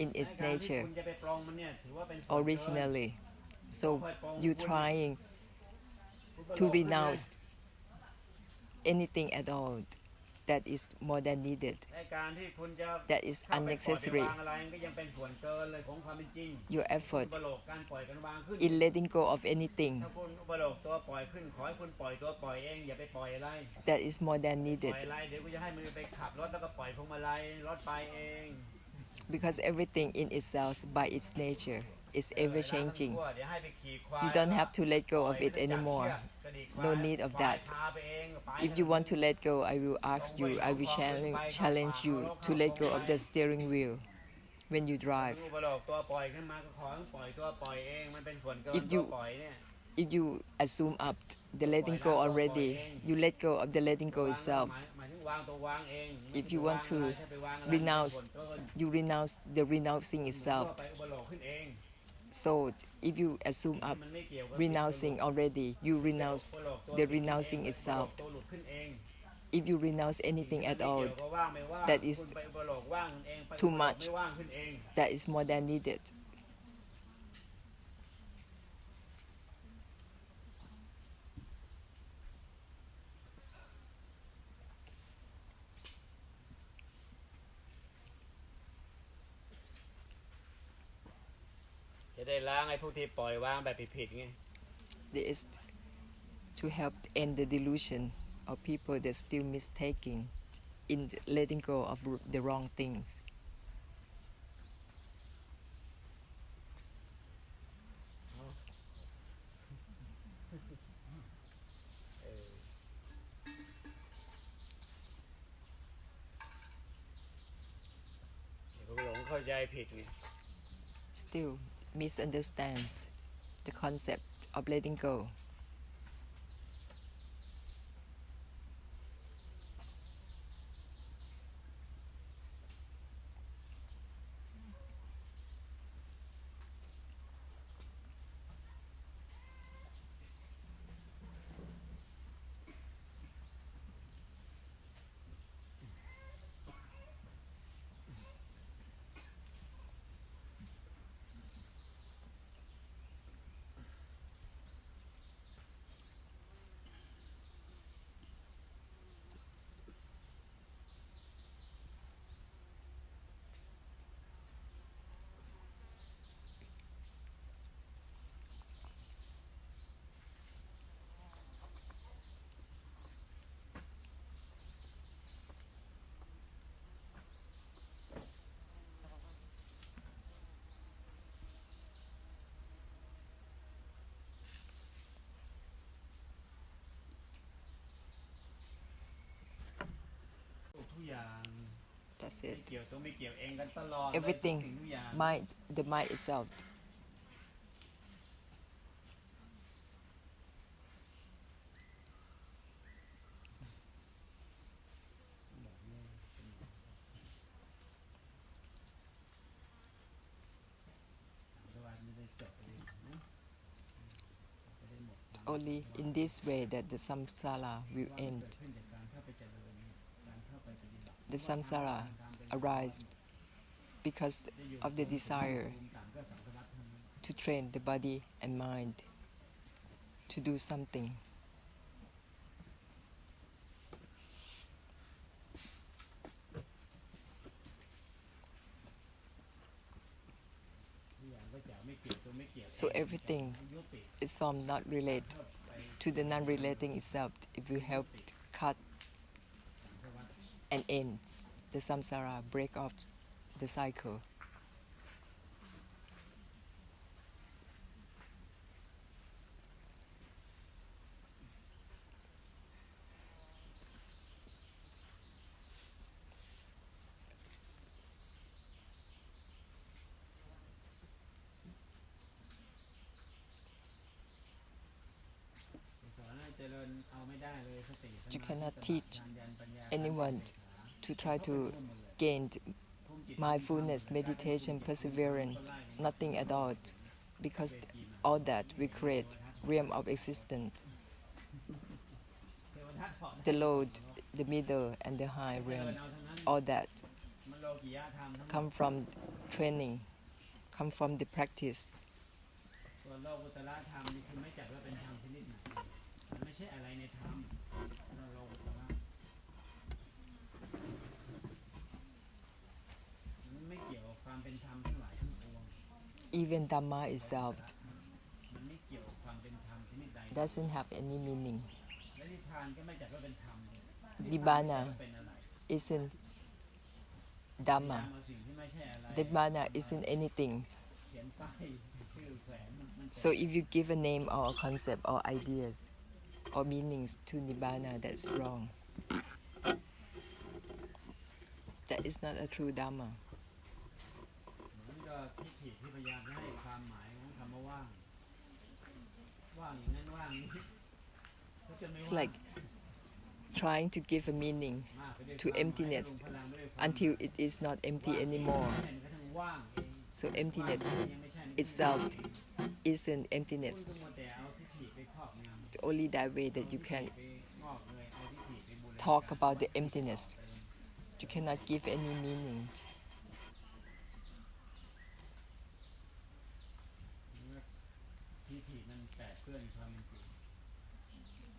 S1: in its
S2: การที่
S1: nature
S2: คุณจะไปปรองมันเนี่ยถือว่าเป็นส่วนเกิน
S1: originally. So you trying
S2: คุณก็
S1: to
S2: โลภขึ้นไง
S1: renounce anything at all that is more than needed,
S2: และการที่คุณจะ
S1: that is
S2: เข้าไปปล่อยไป
S1: unnecessary.
S2: วางอะไรมันก็ยังเป็นส่วนเกินเลยของความเป็นจริง
S1: Your
S2: คุณ
S1: effort
S2: อุปโลกการปล่อยกันวางขึ้น
S1: in letting go of anything
S2: ถ้าคุณอุปโลกตัวปล่อยขึ้นขอให้คุณปล่อยตัวปล่อยเองอย่าไปปล่อยอะไร
S1: that is more than
S2: ปล่
S1: needed,
S2: อยอะไรเดี๋ยวกูจะให้มือไปขับรถแล้วก็ปล่อยพวงมาลัยรถไปเอง
S1: because everything in itself by its nature is ever changing.
S2: เดี๋ยวให้ไปขี่ควาย
S1: You don't have to let go of it anymore. No need of that. If you want to let go, I will ask you, I will challenge you to let go of the steering wheel when you drive.
S2: อุปโลกตัวปล่อยขึ้นมาก็ขอให้ปล่อยตัวปล่อยเองมันเป็นส่วนเกิน
S1: If
S2: ตัว
S1: you
S2: ปล่อยเนี่ย
S1: if you assume up the letting go already, you let go of the letting go
S2: วาง
S1: itself.
S2: หมายถึงวางตัววางเอง
S1: If you want to
S2: ถ้าไปวางอะไร
S1: renounce
S2: ส่วนเกิน
S1: You renounce the renouncing
S2: ทั่ว
S1: itself.
S2: ไปอุปโลกขึ้นเอง
S1: So if you assume up
S2: มันไม่เกี่ยวกับ
S1: renouncing already, you renounce
S2: อุปโลกตัว
S1: the
S2: ติดเอง
S1: renouncing
S2: อุปโล
S1: itself.
S2: กตัวหลุดขึ้นเอง
S1: If you renounce anything
S2: มัน
S1: at
S2: ไม่
S1: all,
S2: เกี่ยวกับว่างไม่ว่าง
S1: that is
S2: คุณไปอุปโลกว่างเองไป
S1: too
S2: อุปโลก
S1: much
S2: ไม่ว่างขึ้นเอง
S1: that is more than needed.
S2: จะได้ล้างไอ้พวกที่ปล่อยวางแบบผิดๆไง
S1: This is to help end the delusion of people that still mistaking in letting go of the wrong things. พวกหลงเข้าใจผิดไง Still misunderstand the concept of letting go. That's it. Everything, mind, the mind itself. Only in this way that the samsara will end. The samsara arises because of the desire to train the body and mind to do something. So everything is from not relate to the non-relating itself. It will help cut and end the samsara, break off the cycle. You cannot teach anyone to try to gain mindfulness, meditation, perseverance, nothing at all, because all that we create realm of existence. The low, the middle, and the high realms, all that come from training, come from the practice. Even Dhamma itself doesn't have any meaning. Nibbana isn't Dhamma. Nibbana isn't anything. So if you give a name or a concept or ideas or meanings to Nibbana, that's wrong. That is not a true Dhamma. It's like trying to give a meaning to emptiness until it is not empty anymore. So emptiness itself isn't emptiness. It's only that way that you can talk about the emptiness. You cannot give any meaning.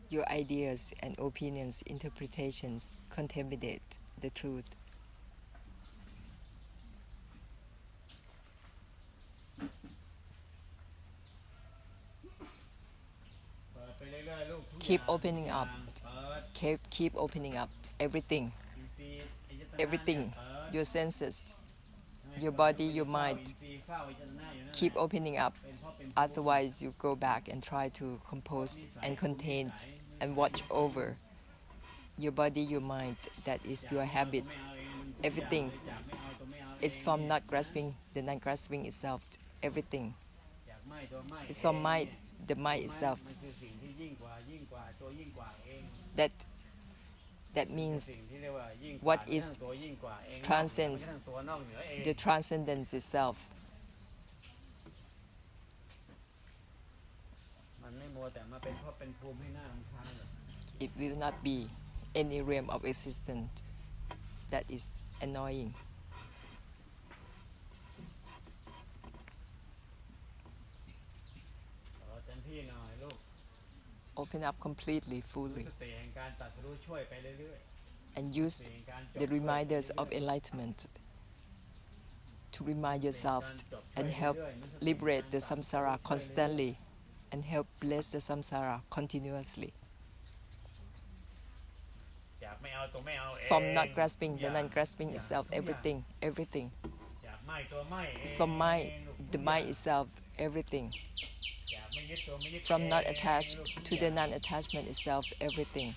S1: Your ideas and opinions, interpretations contaminate the truth. Keep opening up. Keep opening up. Everything. Everything. Your senses, your body, your mind. Keep opening up. Otherwise, you go back and try to compose and contain and watch over your body, your mind. That is your habit. Everything is from not grasping, the non-grasping itself. Everything is from mind. the mind
S2: รู้ไหม
S1: itself.
S2: มันคือสิ่งที่ยิ่งกว่าตัวยิ่งกว่าเอง
S1: That
S2: คือ
S1: means
S2: สิ่งที่เรียกว่ายิ่งกว่า
S1: what
S2: ไม่
S1: is
S2: ทั้งตัวยิ่งกว่าเอง
S1: transcends
S2: ไม่ทั้งตัวนอกเหนือเอง
S1: the transcendence itself.
S2: มันไม่มัวแต่มาเป็นเพราะเป็นภูมิให้หน้ารำคาญหรอก
S1: It will not be any realm of existence that is annoying.
S2: ขอเต็มที่หน่อยลูก
S1: Open up completely,
S2: รู้
S1: fully,
S2: สติแห่งการตรัสรู้ช่วยไปเรื่อย
S1: and
S2: ๆ
S1: use
S2: สติแห่งการจบ
S1: the reminders of enlightenment to remind yourself and help liberate the samsara constantly and help bless the samsara continuously.
S2: อยากไม่เอาตัวไม่เอาเอง
S1: From not grasping
S2: ทุกอ
S1: the
S2: ย่าง
S1: non-grasping
S2: ทุกอย่าง
S1: itself,
S2: ทุกอย่าง
S1: everything.
S2: อยากไม่ตัวไม่เอง
S1: It's from mind,
S2: ลูก
S1: the
S2: ทุกอย่าง
S1: mind itself, everything.
S2: อยากไม่ยึดตัวไม่ยึด
S1: From not
S2: เอง
S1: attached
S2: ลูกทุก
S1: to
S2: อย่า
S1: the
S2: ง
S1: non-attachment itself, everything.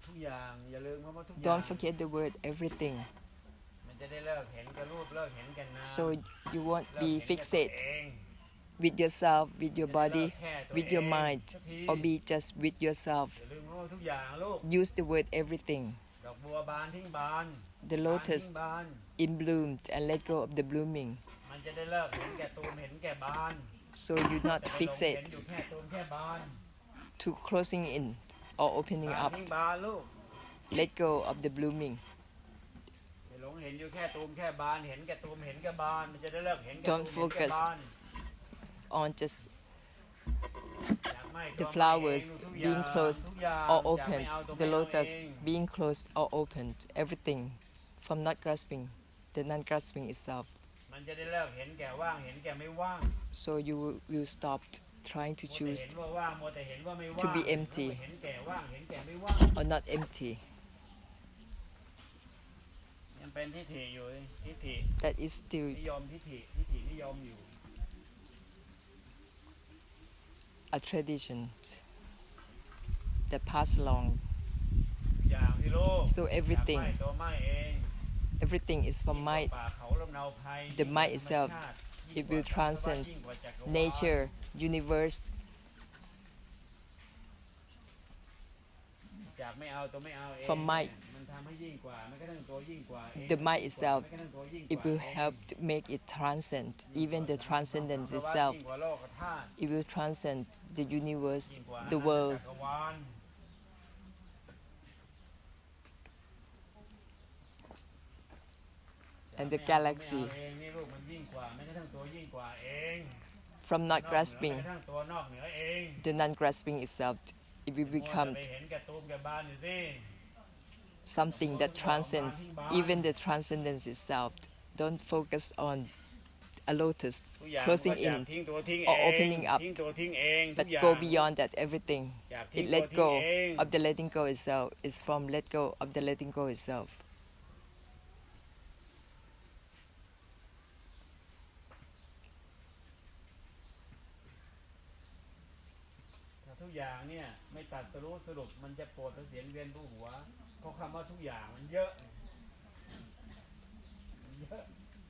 S2: ทุกอย่างอย่าลืมว่าทุกอย่าง
S1: Don't forget the word everything.
S2: มันจะได้เลิกเห็นกับรูปเลิกเห็นกันนาม
S1: So you won't
S2: เลิก
S1: be
S2: เห็นกับตัว
S1: fixated
S2: เอง
S1: with yourself, with your body, with your mind, or be just with
S2: อย่า
S1: yourself.
S2: ลืมว่าทุกอย่างลูก
S1: Use the word everything.
S2: ดอกบัวบานทิ้งบาน
S1: The
S2: บานทิ้
S1: lotus
S2: งบาน
S1: in bloom and let go of the blooming.
S2: มันจะได้เลิกเห็นแก่ตูมเห็นแก่บาน
S1: So you not
S2: แต่ไปหลงเห็น
S1: fixate
S2: อยู่แค่ตูมแค่บาน
S1: to closing in or opening
S2: บาน
S1: up.
S2: ทิ้งบานลูก
S1: Let go of the blooming.
S2: ไปหลงเห็นอยู่แค่ตูมแค่บานเห็นแก่ตูมเห็นแก่บานมันจะได้เลิกเห็นแก่ตูม
S1: Don't
S2: เห็นแก่
S1: focus
S2: บาน
S1: on just
S2: อยากไม่
S1: the
S2: ตัวไม่
S1: flowers
S2: เองทุก
S1: being
S2: อย่าง
S1: closed
S2: ทุกอย่าง
S1: or
S2: อยากไม่
S1: opened,
S2: เอาตัว
S1: the
S2: ไม่เอา
S1: lotus
S2: เอง
S1: being closed or opened, everything from not grasping, the non-grasping itself.
S2: มันจะได้เลิกเห็นแก่ว่างเห็นแก่ไม่ว่าง
S1: So you will stop trying to
S2: มัวแต่
S1: choose
S2: เห็นว่าว่างมัวแต่เห็นว่าไม่ว่าง
S1: to be empty
S2: เห็นแก่ว่างเห็นแก่ไม่ว่าง
S1: or not empty.
S2: ยังเป็นทิฏฐิอยู่ทิฏฐิ
S1: That is still
S2: นิยมทิฏฐินิยมอยู่
S1: a tradition that passed along.
S2: อย่างที่โลก
S1: So everything
S2: อยากไม่ตัวไม่เอง
S1: Everything is from
S2: ยิ่งกว่า
S1: mind.
S2: ป่าเขาลำเนาภัย
S1: The
S2: ยิ่งกว่า
S1: mind
S2: ธรรม
S1: itself,
S2: ชาติ
S1: it
S2: ยิ่งก
S1: will
S2: ว่าจักรวาล
S1: transcend
S2: ยิ่งกว่าจักรวาล
S1: nature, universe.
S2: อยากไม่เอาตัวไม่เอาเอง
S1: From mind
S2: มันทำให้ยิ่งกว่ามันก็ทั้งตัวยิ่งกว่าเอง
S1: The mind itself,
S2: มันก็ทั้งตัวยิ่งก
S1: it
S2: ว่า
S1: will
S2: เอง
S1: help to make it transcend, even the transcendence
S2: จักรวาล
S1: itself.
S2: ยิ่งกว่าโลกธาตุ
S1: It will transcend the universe,
S2: ยิ่งกว่า
S1: the world,
S2: จักรวาล
S1: and the
S2: ไม่เอา
S1: galaxy.
S2: เองนี่ลูกมันยิ่งกว่าแม้กระทั่งตัวยิ่งกว่าเอง
S1: From
S2: นอ
S1: not
S2: กเหนือ
S1: grasping
S2: แม้กระทั่งตัวนอกเหนือเอง
S1: the non-grasping itself, it will
S2: มัวแต่
S1: become
S2: ไปเห็นแก่ตูมแก่บานอยู่สิ
S1: something that transcends even the transcendence itself. Don't focus on a lotus
S2: ทุกอย่าง
S1: closing
S2: ก็อยาก
S1: in
S2: ทิ้งตัวทิ้ง
S1: or
S2: เอง
S1: opening up,
S2: ทิ้งตัวทิ้งเองทุ
S1: but
S2: กอย่าง
S1: go beyond that everything.
S2: อยากทิ้
S1: It
S2: งตัว
S1: let
S2: ทิ้ง
S1: go
S2: เอง
S1: of the letting go itself. Is from let go of the letting go itself.
S2: ถ้าทุกอย่างเนี่ยไม่ตัดสรู้สรุปมันจะปวดเสียนเวียนผู้หัวเพราะคำว่าทุกอย่างมันเยอะ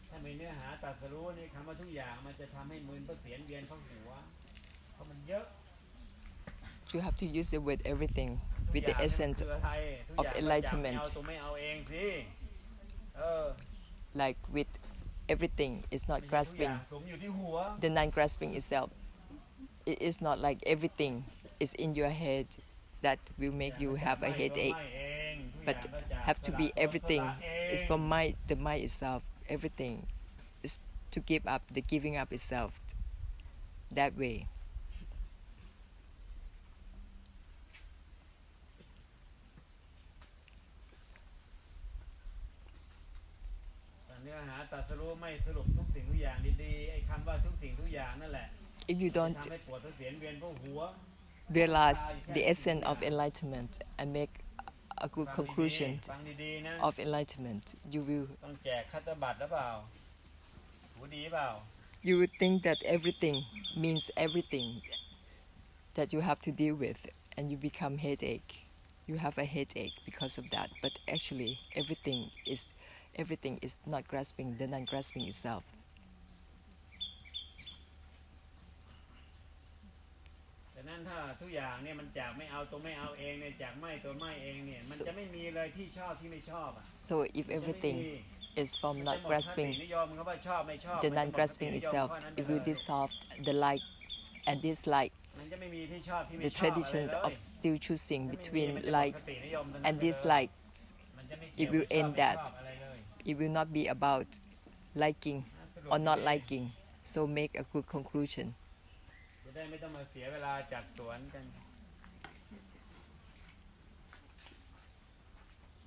S2: ถ้ามีเนื้อหาตัดสรู้นี่คำว่าทุกอย่างมันจะทำให้มึนเสียนเวียนเข้าหัวเพราะมันเยอะ
S1: You have to use the word everything
S2: ทุก
S1: with
S2: อ
S1: the
S2: ย่างนี่มัน
S1: essence
S2: คืออะไรทุก
S1: of
S2: อย่างมันอยากไม่
S1: enlightenment.
S2: เอาตัวไม่เอาเองสิเออ
S1: like with everything. It's not
S2: ทุกอย่า
S1: grasping
S2: งสมอยู่ที่หัว
S1: the non-grasping itself. It is not like everything is in your head that will make you have a headache. But have to be everything. It's from mind, the mind itself. Everything is to give up, the giving up itself. That way.
S2: เนื้อหาตัดสรู้ไม่สรุปทุกสิ่งทุกอย่างดีๆไอ้คำว่าทุกสิ่งทุกอย่างนั่นแหละ
S1: If you
S2: ท
S1: don't
S2: ำให้ปวดเสียนเวียนพวกหัว
S1: realize the essence of enlightenment and make a good
S2: ฟังดี
S1: conclusion
S2: ๆฟังดีๆนะ
S1: of enlightenment, you will
S2: ต้องแจกคัตตบัตรหรือเปล่าหูดีเปล่า
S1: you will think that everything means everything that you have to deal with, and you become headache. You have a headache because of that. But actually, everything is not grasping the non-grasping itself.
S2: แต่นั้นถ้าทุกอย่างเนี่ยมันจากไม่เอาตัวไม่เอาเองเนี่ยจากไม่ตัวไม่เองเนี่ยมันจะไม่มีเลยที่ชอบที่ไม่ชอบอ่ะ
S1: So if everything is from
S2: มัน
S1: not
S2: จะหมดคติ
S1: grasping
S2: นิยมเขาว่าชอบไม่ชอบ
S1: the
S2: มันจะหมดคติ
S1: non-grasping
S2: นิยม
S1: itself,
S2: เพราะฉะนั้น
S1: it will
S2: เลย
S1: dissolve the likes and dislikes,
S2: มันจะไม่มีที่ชอบที่ไม่
S1: the
S2: ชอบอะไร
S1: tradition
S2: เลย
S1: of still choosing
S2: ถ้าไม่มี
S1: between
S2: มันจะหมด
S1: likes
S2: คตินิยมตรงนั้น
S1: and
S2: ไปเลย
S1: dislikes.
S2: มันจะไม่
S1: It
S2: เกี่ยว
S1: will
S2: ไม่ชอบ
S1: end
S2: ไม่ช
S1: that.
S2: อบอะไรเลย
S1: It will not be about liking or not liking. So make a good conclusion.
S2: จะได้ไม่ต้องมาเสียเวลาจัดสวนกัน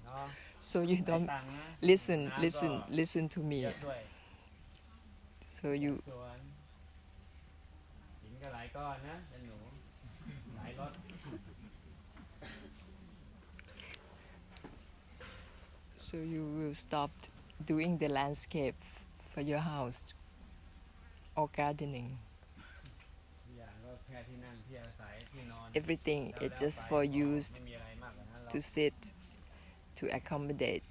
S2: เนาะ
S1: So you
S2: ได้
S1: don't
S2: ตังค์นะ
S1: listen,
S2: น้ำก็
S1: listen to
S2: เย
S1: me.
S2: อะด้วย
S1: So you
S2: สวนหินก็หลายก้อนนะเจ้าหนูหลายรถ
S1: so you will stop doing the landscape for your house or gardening.
S2: ทุกอย่างก็แค่ที่นั่งที่อาศัยที่นอน
S1: Everything
S2: แล้ว
S1: is
S2: แล้ว
S1: just
S2: ไป
S1: for
S2: ไม่
S1: used
S2: มีอะไรมากกว่านั้นหรอก
S1: to sit, to accommodate.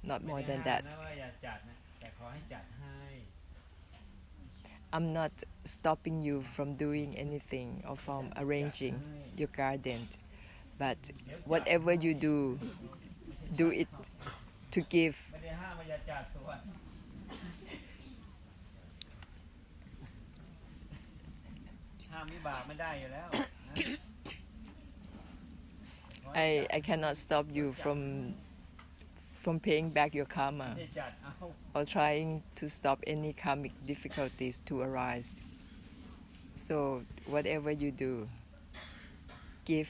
S1: Not
S2: ไม่
S1: more
S2: ได้
S1: than
S2: ห้าม
S1: that.
S2: นะว่าอย่าจัดนะแต่ขอให้จัดให้
S1: I'm not stopping you from doing anything or from arranging your garden, but whatever you do it to give.
S2: ไม่ได้ห้ามว่าอย่าจัดสวนห้ามวิบากไม่ได้อยู่แล้วนะขอให้จัด
S1: I cannot stop you from paying back your
S2: ไม่
S1: karma
S2: ใช่จัดเอา
S1: or trying to stop any karmic difficulties to arise. So whatever you do, give